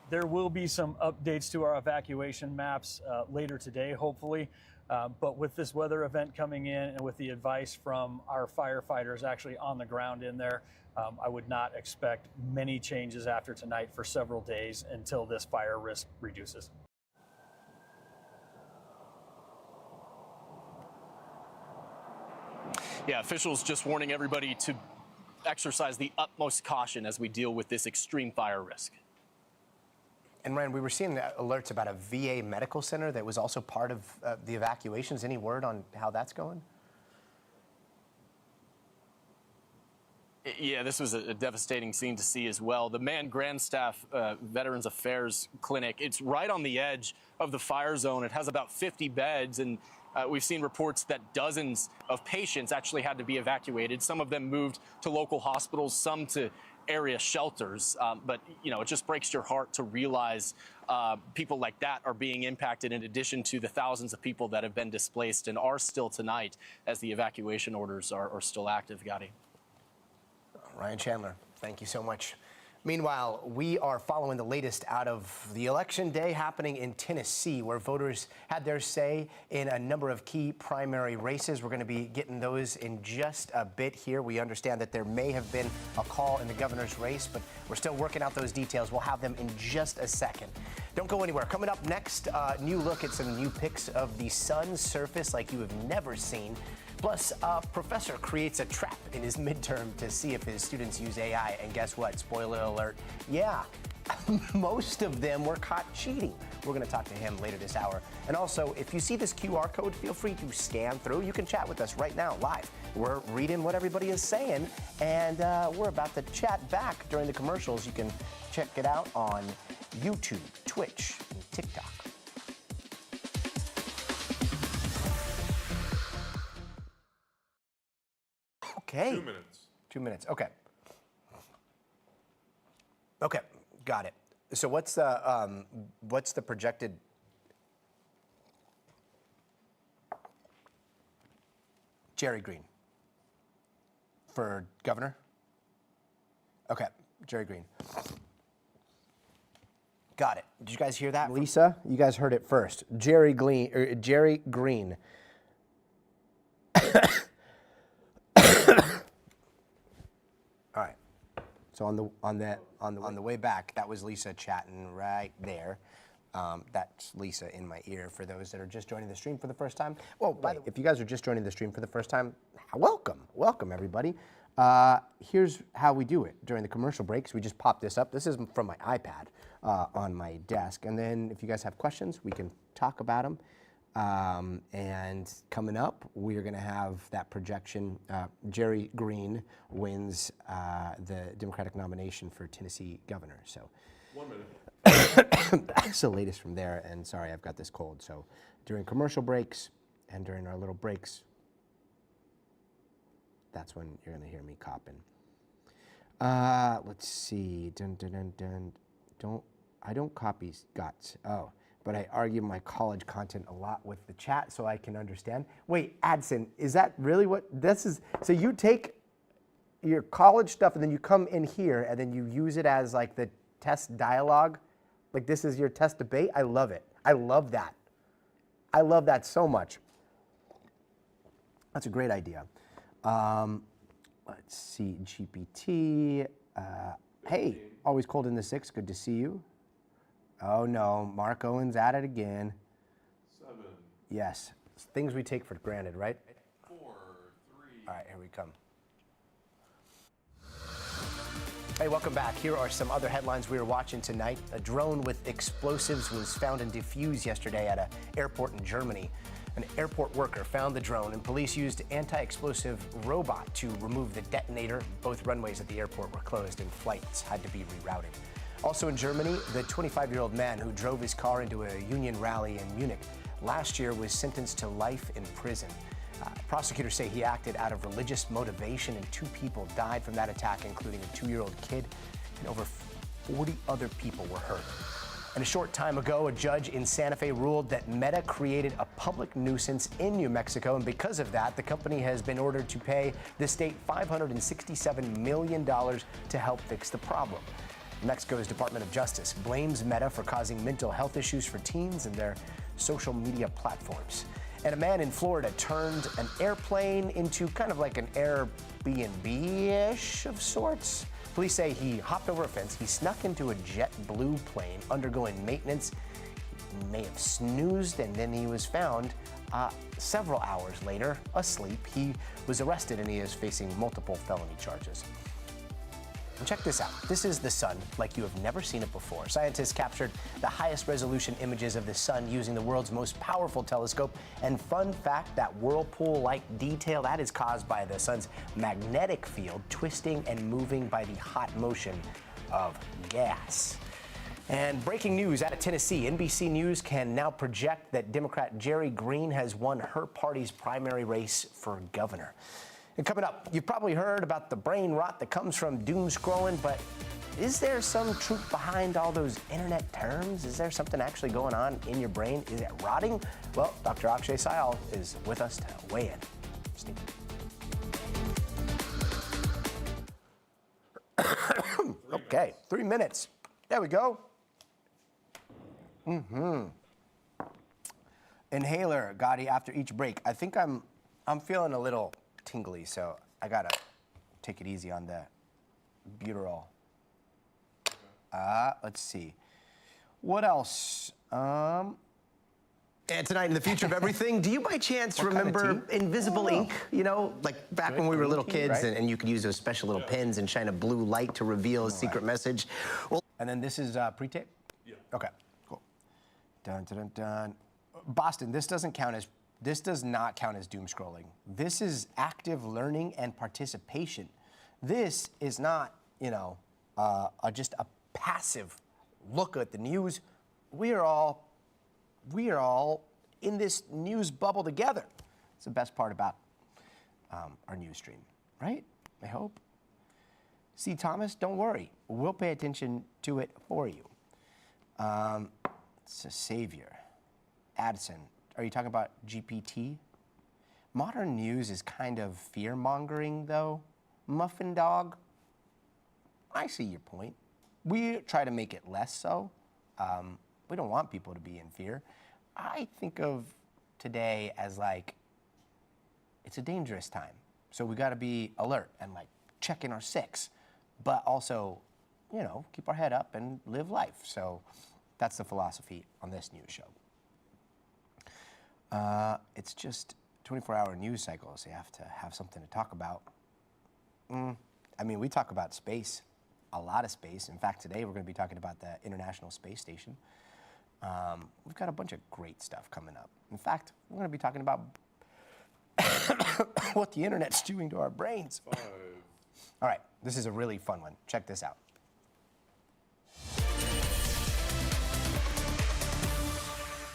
There will be some updates to our evacuation maps later today, hopefully. But with this weather event coming in and with the advice from our firefighters actually on the ground in there, I would not expect many changes after tonight for several days until this fire risk reduces. Yeah, officials just warning everybody to exercise the utmost caution as we deal with this extreme fire risk. And Ryan, we were seeing alerts about a VA medical center that was also part of the evacuations. Any word on how that's going? Yeah, this was a devastating scene to see as well. The Mann Grandstaff Veterans Affairs Clinic, it's right on the edge of the fire zone. It has about 50 beds, and we've seen reports that dozens of patients actually had to be evacuated. Some of them moved to local hospitals, some to area shelters. But, you know, it just breaks your heart to realize people like that are being impacted in addition to the thousands of people that have been displaced and are still tonight as the evacuation orders are still active, Gotti. Ryan Chandler, thank you so much. Meanwhile, we are following the latest out of the election day happening in Tennessee, where voters had their say in a number of key primary races. We're going to be getting those in just a bit here. We understand that there may have been a call in the governor's race, but we're still working out those details. We'll have them in just a second. Don't go anywhere. Coming up next, new look at some new pics of the sun's surface like you have never seen. Plus, a professor creates a trap in his midterm to see if his students use AI. And guess what? Spoiler alert. Yeah, most of them were caught cheating. We're going to talk to him later this hour. And also, if you see this QR code, feel free to scan through. You can chat with us right now, live. We're reading what everybody is saying, and we're about to chat back during the commercials. You can check it out on YouTube, Twitch, and TikTok. Okay. 2 minutes. 2 minutes. Okay. Okay. Got it. So what's the projected? Jerry Green for governor? Okay, Jerry Green. Got it. Did you guys hear that? Lisa, you guys heard it first. Jerry Green. All right. So on the way back, that was Lisa chatting right there. That's Lisa in my ear for those that are just joining the stream for the first time. Well, by the way, if you guys are just joining the stream for the first time, welcome everybody. Here's how we do it during the commercial breaks. We just pop this up. This is from my iPad on my desk, and then if you guys have questions, we can talk about them. And coming up, we're going to have that projection. Jerry Green wins the Democratic nomination for Tennessee governor. So 1 minute. That's the latest from there. And sorry, I've got this cold. So during commercial breaks and during our little breaks, that's when you're going to hear me copping. Let's see. I don't copy guts. Oh. But I argue my college content a lot with the chat so I can understand. Wait, Adson, is that really what this is? So you take your college stuff and then you come in here and then you use it as like the test dialogue? Like this is your test debate? I love it. I love that. I love that so much. That's a great idea. Let's see, GPT. Hey, always cold in the 6. Good to see you. Oh no, Mark Owen's at it again. 7. Yes, things we take for granted, right? 4, 3. All right, here we come. Hey, welcome back. Here are some other headlines we were watching tonight. A drone with explosives was found and defused yesterday at an airport in Germany. An airport worker found the drone and police used anti-explosive robot to remove the detonator. Both runways at the airport were closed and flights had to be rerouted. Also in Germany, the 25-year-old man who drove his car into a union rally in Munich last year was sentenced to life in prison. Prosecutors say he acted out of religious motivation, and 2 people died from that attack, including a 2-year-old kid, and over 40 other people were hurt. And a short time ago, a judge in Santa Fe ruled that Meta created a public nuisance in New Mexico, and because of that, the company has been ordered to pay the state $567 million to help fix the problem. Mexico's Department of Justice blames Meta for causing mental health issues for teens and their social media platforms. And a man in Florida turned an airplane into kind of like an Airbnb-ish of sorts. Police say he hopped over a fence, he snuck into a JetBlue plane undergoing maintenance. He may have snoozed, and then he was found several hours later asleep. He was arrested and he is facing multiple felony charges. And check this out. This is the sun like you have never seen it before. Scientists captured the highest resolution images of the sun using the world's most powerful telescope. And fun fact, that whirlpool-like detail, that is caused by the sun's magnetic field twisting and moving by the hot motion of gas. And breaking news out of Tennessee, NBC News can now project that Democrat Jerry Green has won her party's primary race for governor. And coming up, you've probably heard about the brain rot that comes from doom scrolling, but is there some truth behind all those internet terms? Is there something actually going on in your brain? Is it rotting? Well, Dr. Akshay Syal is with us to weigh in. Steve. Okay, 3 minutes. There we go. Inhaler, Gotti, after each break. I think I'm feeling a little tingly, so I gotta take it easy on the Buterol. Let's see. What else? And tonight in the future of everything, do you by chance What kind of remember tea? invisible ink? You know, like back when we were little green tea, kids right? and you could use those special little pins and shine a blue light to reveal a secret message. Well, and then this is pre-tape? Yeah. Okay, cool. Dun, dun, dun, dun. Boston, this does not count as doom scrolling. This is active learning and participation. This is not, you know, just a passive look at the news. We are all in this news bubble together. It's the best part about our news stream, right? I hope. See, Thomas, don't worry. We'll pay attention to it for you. It's a savior. Addison, are you talking about GPT? Modern news is kind of fear-mongering, though. Muffin dog, I see your point. We try to make it less so. We don't want people to be in fear. I think of today as like, it's a dangerous time. So we gotta be alert and like checking our six, but also, you know, keep our head up and live life. So that's the philosophy on this news show. It's just 24-hour news cycle, so you have to have something to talk about. I mean, we talk about space, a lot of space. In fact, today we're gonna be talking about the International Space Station. We've got a bunch of great stuff coming up. In fact, we're going to be talking about what the internet's doing to our brains. All right, this is a really fun one. Check this out.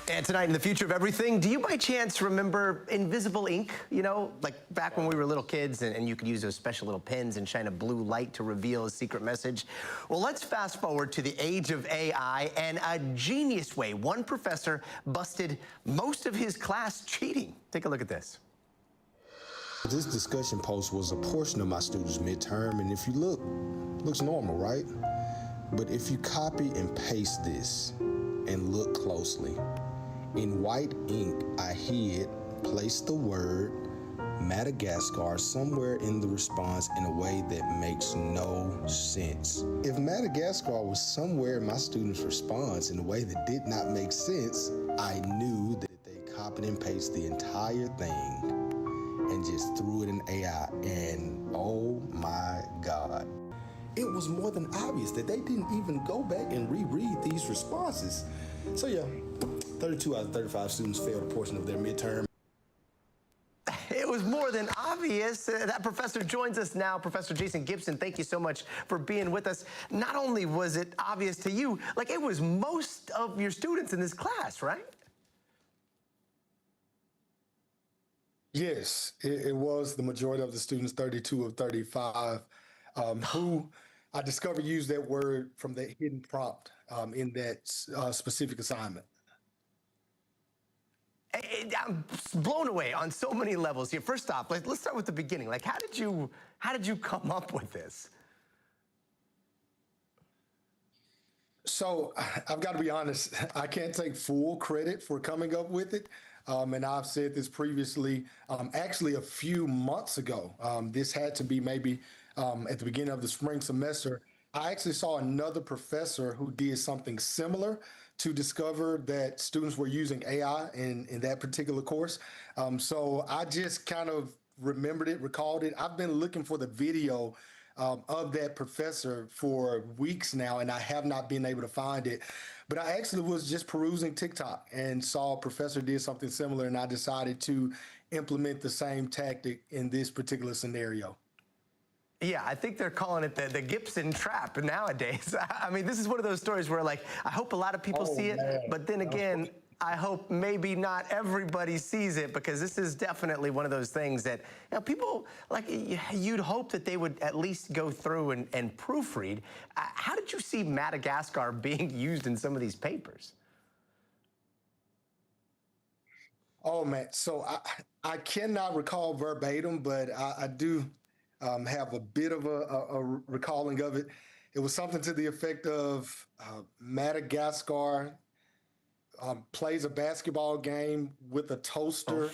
And tonight in the future of everything, do you by chance remember invisible ink? You know, like back when we were little kids and you could use those special little pins and shine a blue light to reveal a secret message. Well, let's fast forward to the age of AI and a genius way. One professor busted most of his class cheating. Take a look at this. This discussion post was a portion of my students' midterm, and if you look, looks normal, right? But if you copy and paste this and look closely, in white ink, I hid, placed the word Madagascar somewhere in the response in a way that makes no sense. If Madagascar was somewhere in my student's response in a way that did not make sense, I knew that they copied and pasted the entire thing and just threw it in AI, and oh my God. It was more than obvious that they didn't even go back and reread these responses. So yeah, 32 out of 35 students failed a portion of their midterm. It was more than obvious. That professor joins us now. Professor Jason Gibson, thank you so much for being with us. Not only was it obvious to you, like it was most of your students in this class, right? Yes, it was the majority of the students, 32 of 35, who I discovered used that word from that hidden prompt in that specific assignment. I'm blown away on so many levels here. First off, let's start with the beginning. Like, how did you come up with this? So I've got to be honest, I can't take full credit for coming up with it. And I've said this previously, actually a few months ago. This had to be maybe at the beginning of the spring semester. I actually saw another professor who did something similar to discover that students were using AI in that particular course. So I just kind of remembered it, recalled it. I've been looking for the video of that professor for weeks now, and I have not been able to find it. But I actually was just perusing TikTok and saw a professor did something similar, and I decided to implement the same tactic in this particular scenario. Yeah, I think they're calling it the Gibson trap nowadays. I mean, this is one of those stories where, like, I hope a lot of people see it, but then again, I hope maybe not everybody sees it, because this is definitely one of those things that, you know, people, like, you'd hope that they would at least go through and proofread. How did you see Madagascar being used in some of these papers? Oh, man. So I cannot recall verbatim, but I do have a bit of a recalling of it. It was something to the effect of Madagascar plays a basketball game with a toaster.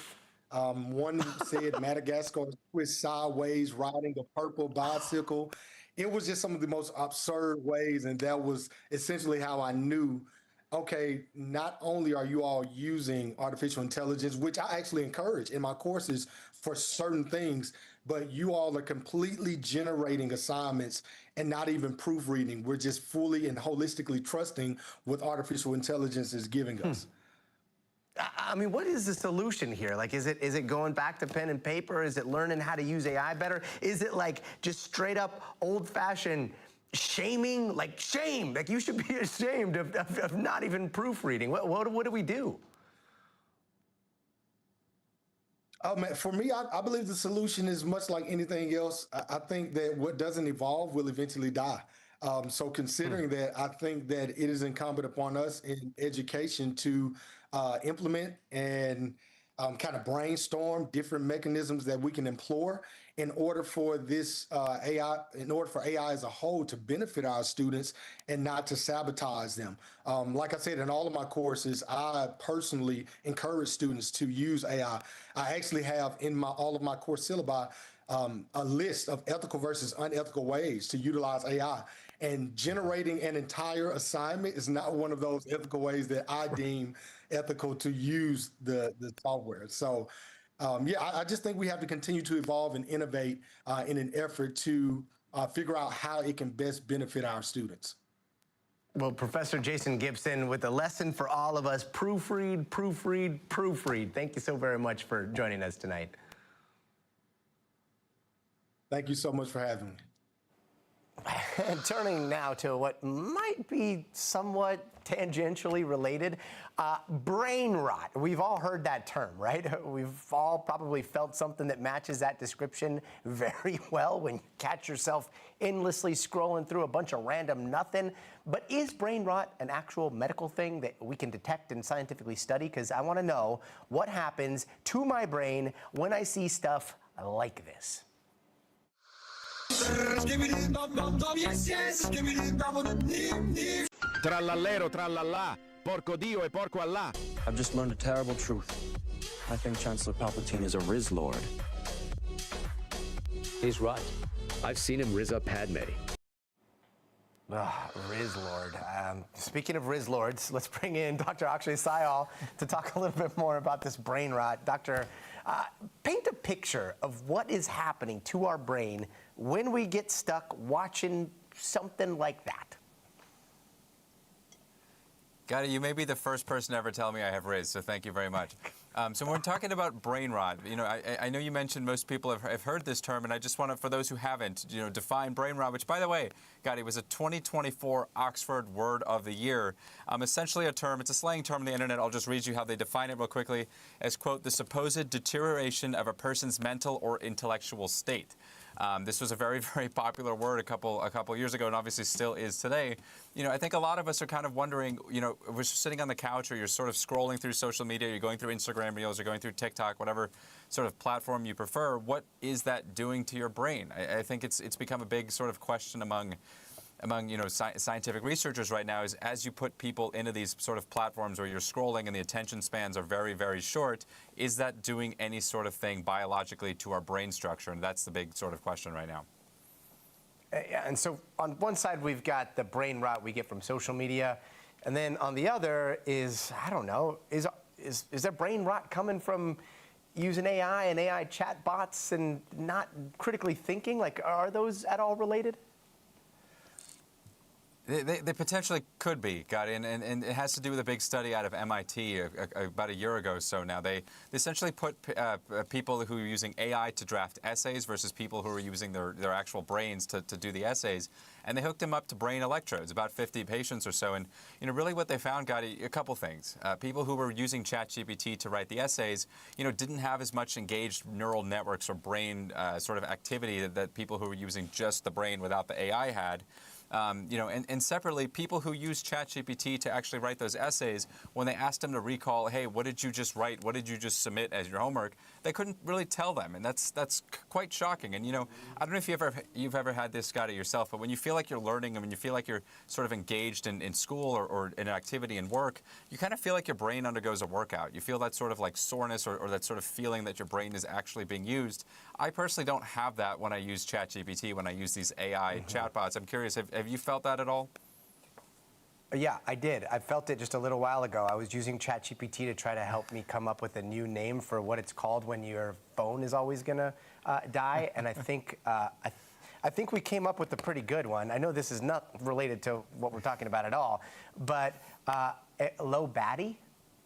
One said Madagascar was sideways riding a purple bicycle. It was just some of the most absurd ways, and that was essentially how I knew okay, not only are you all using artificial intelligence, which I actually encourage in my courses for certain things, but you all are completely generating assignments and not even proofreading. We're just fully and holistically trusting what artificial intelligence is giving us. I mean, what is the solution here? Like, is it going back to pen and paper? Is it learning how to use AI better? Is it like just straight up old-fashioned shaming? Like, shame, like you should be ashamed of not even proofreading. What do we do? For me, I believe the solution is much like anything else. I think that what doesn't evolve will eventually die. So considering that, I think that it is incumbent upon us in education to implement and kind of brainstorm different mechanisms that we can employ in order for this AI as a whole to benefit our students and not to sabotage them. Like I said, in all of my courses, I personally encourage students to use AI. I actually have in all of my course syllabi a list of ethical versus unethical ways to utilize AI. And generating an entire assignment is not one of those ethical ways that I deem ethical to use the software. So, yeah, I just think we have to continue to evolve and innovate in an effort to figure out how it can best benefit our students. Well, Professor Jason Gibson with a lesson for all of us: proofread, proofread, proofread. Thank you so very much for joining us tonight. Thank you so much for having me. And turning now to what might be somewhat tangentially related, brain rot. We've all heard that term, right? We've all probably felt something that matches that description very well when you catch yourself endlessly scrolling through a bunch of random nothing. But is brain rot an actual medical thing that we can detect and scientifically study? Because I want to know what happens to my brain when I see stuff like this. Trallallero, trallallà, porco Dio e porco Allah. I've just learned a terrible truth. I think Chancellor Palpatine is a Riz Lord. He's right. I've seen him Riz up Padme. Riz Lord. Speaking of Riz Lords, let's bring in Dr. Akshay Sayal to talk a little bit more about this brain rot. Doctor, paint a picture of what is happening to our brain when we get stuck watching something like that. Gotti, you may be the first person to ever tell me I have Riz, so thank you very much. So when we're talking about brain rot, you know, I know you mentioned most people have heard this term, and I just want to, for those who haven't, you know, define brain rot, which, by the way, Gotti, was a 2024 Oxford Word of the Year. Essentially a term, it's a slang term on the internet. I'll just read you how they define it real quickly as, quote, the supposed deterioration of a person's mental or intellectual state. This was a very, very popular word a couple years ago, and obviously still is today. You know, I think a lot of us are kind of wondering, you know, we're sitting on the couch or you're sort of scrolling through social media, you're going through Instagram Reels, you're going through TikTok, whatever sort of platform you prefer. What is that doing to your brain? I think it's become a big sort of question among you know, scientific researchers right now, is as you put people into these sort of platforms where you're scrolling and the attention spans are very, very short, is that doing any sort of thing biologically to our brain structure? And that's the big sort of question right now. Yeah, and so on one side, we've got the brain rot we get from social media. And then on the other is, I don't know, is there brain rot coming from using AI and AI chat bots and not critically thinking? Like, are those at all related? They potentially could be, Gotti, and it has to do with a big study out of MIT about a year ago or so now. They essentially put people who are using AI to draft essays versus people who are using their actual brains to do the essays, and they hooked them up to brain electrodes, about 50 patients or so. And you know, really what they found, Gotti, a couple things. People who were using ChatGPT to write the essays, you know, didn't have as much engaged neural networks or brain sort of activity that people who were using just the brain without the AI had. You know, and separately, people who use ChatGPT to actually write those essays, when they asked them to recall, hey, what did you just write? What did you just submit as your homework? They couldn't really tell them, and that's quite shocking. And you know, I don't know if you've ever had this, Gotti, yourself, but when you feel like you're learning, and when you feel like you're sort of engaged in school or in an activity in work, you kind of feel like your brain undergoes a workout. You feel that sort of like soreness or that sort of feeling that your brain is actually being used. I personally don't have that when I use ChatGPT, when I use these AI chatbots. I'm curious, have you felt that at all? Yeah, I did. I felt it just a little while ago. I was using ChatGPT to try to help me come up with a new name for what it's called when your phone is always gonna die, and I think I think we came up with a pretty good one. I know this is not related to what we're talking about at all, but low batty,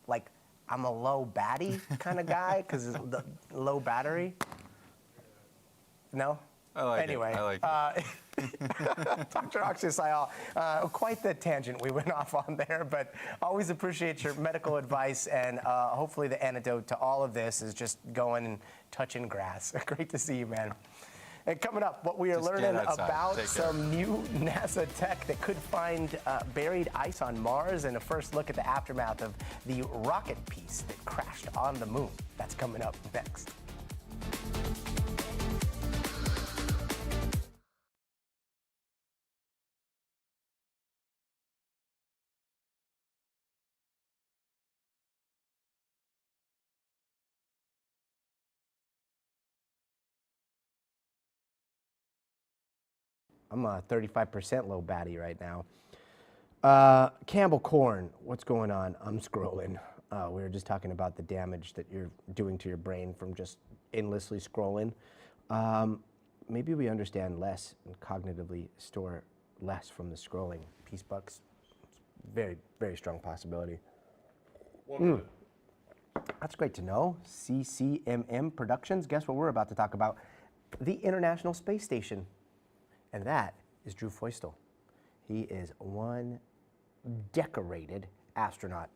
like I'm a low batty kind of guy because the low battery. No. I like anyway, it. I like it. Dr. Oxysyal, quite the tangent we went off on there, but always appreciate your medical advice, and hopefully the antidote to all of this is just going and touching grass. Great to see you, man. And coming up, what we are learning about some new NASA tech that could find buried ice on Mars, and a first look at the aftermath of the rocket piece that crashed on the moon. That's coming up next. I'm 35% low batty right now. Campbell Corn, what's going on? I'm scrolling. We were just talking about the damage that you're doing to your brain from just endlessly scrolling. Maybe we understand less and cognitively store less from the scrolling. Peace bucks, very, very strong possibility. 1 minute. That's great to know. CCMM Productions. Guess what we're about to talk about? The International Space Station. And that is Drew Feustel. He is one decorated astronaut.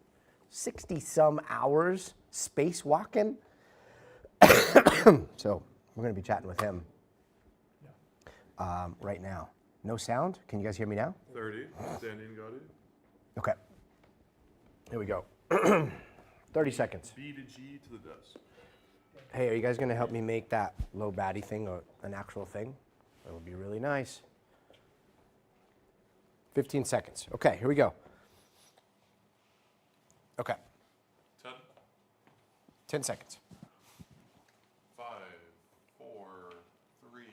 60-some hours spacewalking. So we're going to be chatting with him right now. No sound? Can you guys hear me now? 30. Standing, got it. Okay. Here we go. 30 seconds. B to G to the desk. Hey, are you guys going to help me make that low batty thing an actual thing? That would be really nice. 15 seconds. Okay, here we go. Okay. 10. 10 seconds. 5, 4, 3.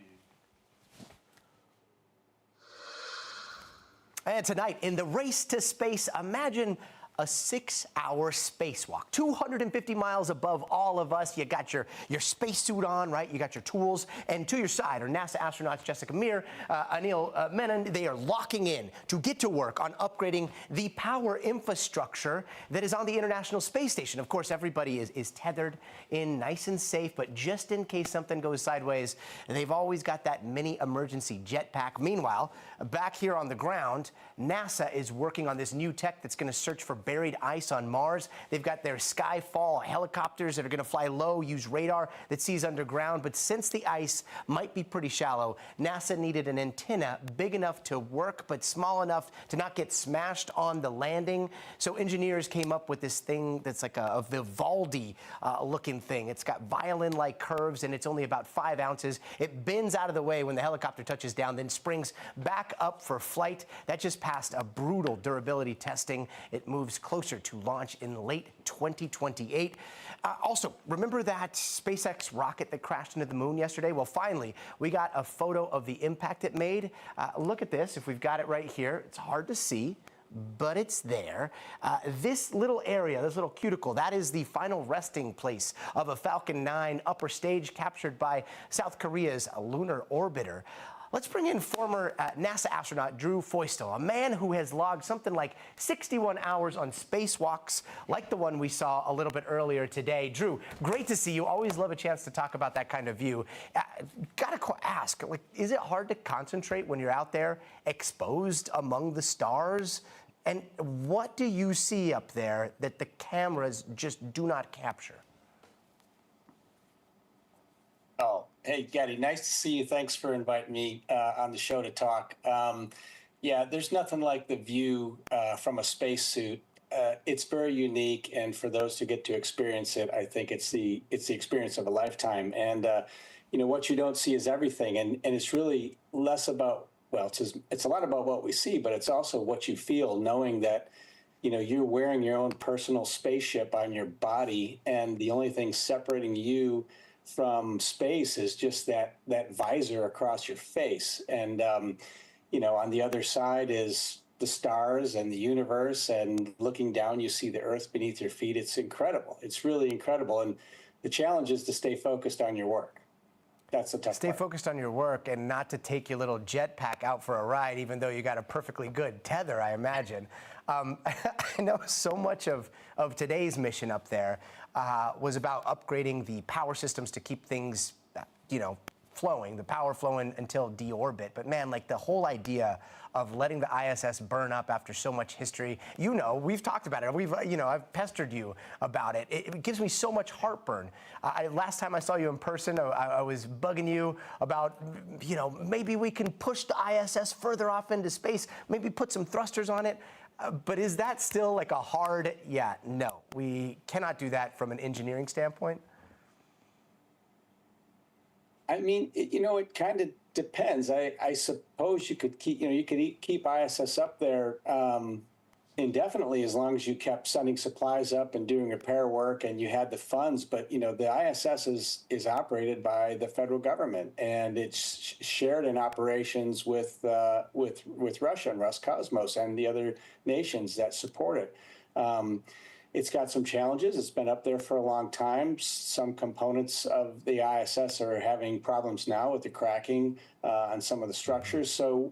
And tonight, in the race to space, imagine a 6-hour spacewalk, 250 miles above all of us. You got your spacesuit on, right? You got your tools. And to your side are NASA astronauts Jessica Meir, Anil Menon. They are locking in to get to work on upgrading the power infrastructure that is on the International Space Station. Of course, everybody is tethered in nice and safe, but just in case something goes sideways, they've always got that mini emergency jetpack. Meanwhile, back here on the ground, NASA is working on this new tech that's going to search for buried ice on Mars. They've got their Skyfall helicopters that are going to fly low, use radar that sees underground. But since the ice might be pretty shallow, NASA needed an antenna big enough to work, but small enough to not get smashed on the landing. So engineers came up with this thing that's like a Vivaldi looking thing. It's got violin-like curves, and it's only about 5 ounces. It bends out of the way when the helicopter touches down, then springs back up for flight. That just passed a brutal durability testing. It moves closer to launch in late 2028. Also, remember that SpaceX rocket that crashed into the moon yesterday? Well, finally, we got a photo of the impact it made. Look at this. If we've got it right here, it's hard to see, but it's there. This little area, this little cuticle, that is the final resting place of a Falcon 9 upper stage captured by South Korea's lunar orbiter. Let's bring in former NASA astronaut Drew Feustel, a man who has logged something like 61 hours on spacewalks like the one we saw a little bit earlier today. Drew, great to see you. Always love a chance to talk about that kind of view. Gotta ask, like, is it hard to concentrate when you're out there exposed among the stars? And what do you see up there that the cameras just do not capture? Oh, hey, Getty, nice to see you. Thanks for inviting me on the show to talk. Yeah, there's nothing like the view from a spacesuit. It's very unique, and for those who get to experience it, I think it's the experience of a lifetime. And you know, what you don't see is everything, and it's really less about, well, it's a lot about what we see, but it's also what you feel, knowing that, you know, you're wearing your own personal spaceship on your body, and the only thing separating you from space is just that visor across your face. And, you know, on the other side is the stars and the universe, and looking down, you see the earth beneath your feet. It's incredible. It's really incredible. And the challenge is to stay focused on your work. That's the tough Stay part. focused on your work and not to take your little jetpack out for a ride, even though you got a perfectly good tether, I imagine. I know so much of today's mission up there was about upgrading the power systems to keep things, flowing, the power flowing until deorbit. But man, like the whole idea of letting the ISS burn up after so much history, we've talked about it. I've pestered you about it. It gives me so much heartburn. Last time I saw you in person, I was bugging you about, maybe we can push the ISS further off into space, maybe put some thrusters on it. But is that still like a hard, no, we cannot do that from an engineering standpoint? I mean, it kind of depends. I suppose you could keep, keep ISS up there indefinitely as long as you kept sending supplies up and doing repair work and you had the funds. But the ISS is operated by the federal government, and it's shared in operations with Russia and Roscosmos and the other nations that support it. It's got some challenges. It's been up there for a long time. Some components of the ISS are having problems now with the cracking on some of the structures. So,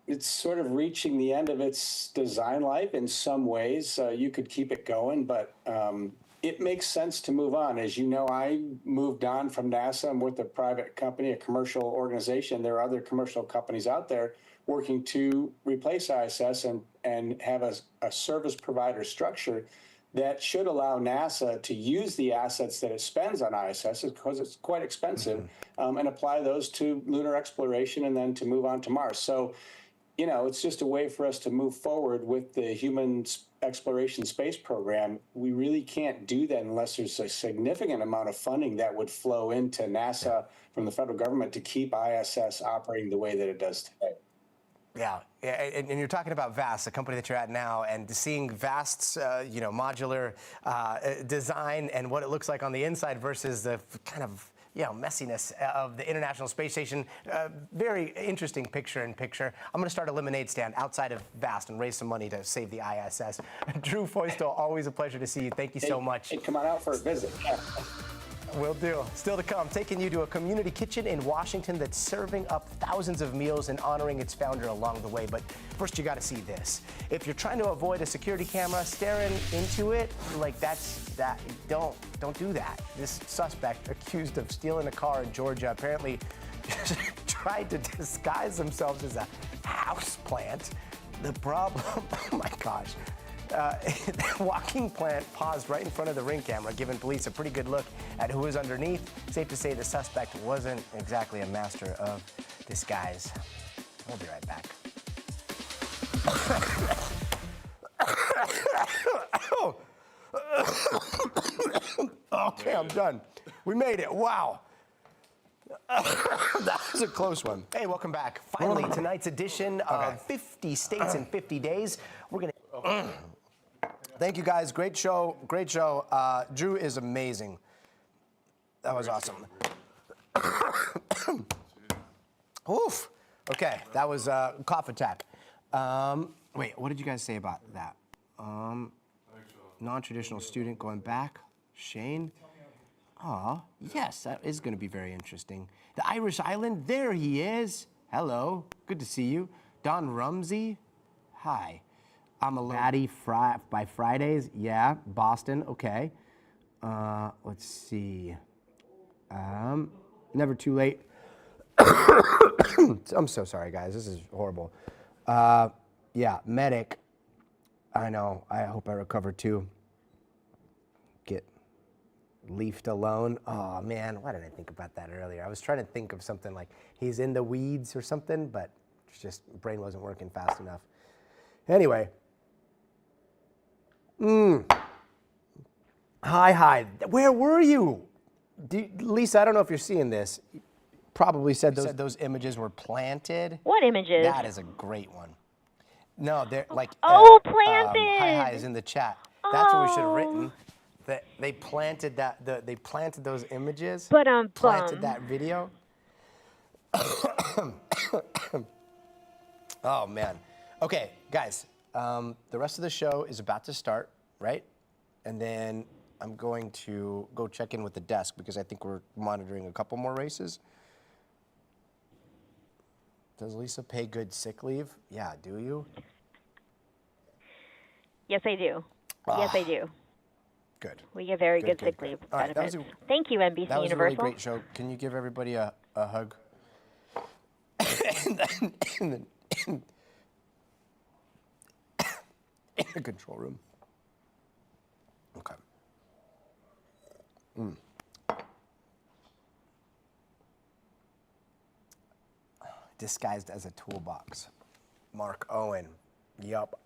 it's sort of reaching the end of its design life in some ways. You could keep it going, but it makes sense to move on. As you know, I moved on from NASA. I'm with a private company, a commercial organization. There are other commercial companies out there working to replace ISS and have a service provider structure that should allow NASA to use the assets that it spends on ISS, because it's quite expensive, and apply those to lunar exploration and then to move on to Mars. So, it's just a way for us to move forward with the human exploration space program. We really can't do that unless there's a significant amount of funding that would flow into NASA from the federal government to keep ISS operating the way that it does today. Yeah, and you're talking about VAST, the company that you're at now, and seeing VAST's, modular design and what it looks like on the inside versus the kind of, messiness of the International Space Station. Very interesting picture-in-picture. I'm going to start a lemonade stand outside of VAST and raise some money to save the ISS. Drew Feustel, always a pleasure to see you. Thank you so much. Hey, come on out for a visit. Will do. Still to come, taking you to a community kitchen in Washington that's serving up thousands of meals and honoring its founder along the way. But first, you got to see this. If you're trying to avoid a security camera staring into it, don't do that. This suspect accused of stealing a car in Georgia apparently tried to disguise themselves as a house plant. The problem, oh my gosh. The walking plant paused right in front of the Ring camera, giving police a pretty good look at who was underneath. Safe to say the suspect wasn't exactly a master of disguise. We'll be right back. Okay, I'm done. We made it. Wow. That was a close one. Hey, welcome back. Finally, tonight's edition of 50 States in 50 Days. We're going to... Thank you, guys. Great show. Great show. Drew is amazing. That was awesome. Oof. Okay, that was a cough attack. Wait, what did you guys say about that? Non-traditional student going back. Shane? Aw, yes, that is going to be very interesting. The Irish Island, there he is. Hello, good to see you. Don Rumsey, hi. I'm a Maddie by Fridays, yeah. Boston, okay. Let's see. Never too late. I'm so sorry, guys. This is horrible. Yeah, medic. I know. I hope I recover too. Get leafed alone. Oh man, why didn't I think about that earlier? I was trying to think of something like he's in the weeds or something, but it's just brain wasn't working fast enough. Anyway. Hi. Where were you? Lisa, I don't know if you're seeing this. You probably said those images were planted. What images? That is a great one. No, they're like. Planted. Hi is in the chat. That's what we should have written. That they planted that. They planted those images. But planted that video. Oh man. Okay, guys, the rest of the show is about to start, right? And then I'm going to go check in with the desk because I think we're monitoring a couple more races. Does Lisa pay good sick leave? Yeah, do you? Yes, I do. Yes, I do. Good. We get very good sick leave All right, benefits. Thank you, NBC that was Universal. a really great show. Can you give everybody a hug? And then in the control room. Okay. Disguised as a toolbox. Mark Owen. Yup.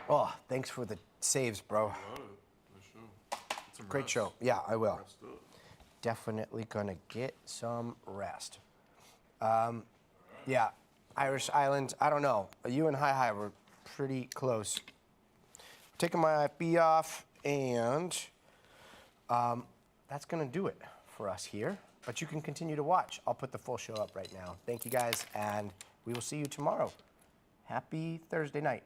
Oh, thanks for the saves, bro. Great show. Yeah, I will. Definitely gonna get some rest. Yeah, Irish Islands, I don't know. You and Hi were pretty close. Taking my IFB off, and that's gonna do it for us here. But you can continue to watch. I'll put the full show up right now. Thank you guys, and we will see you tomorrow. Happy Thursday night.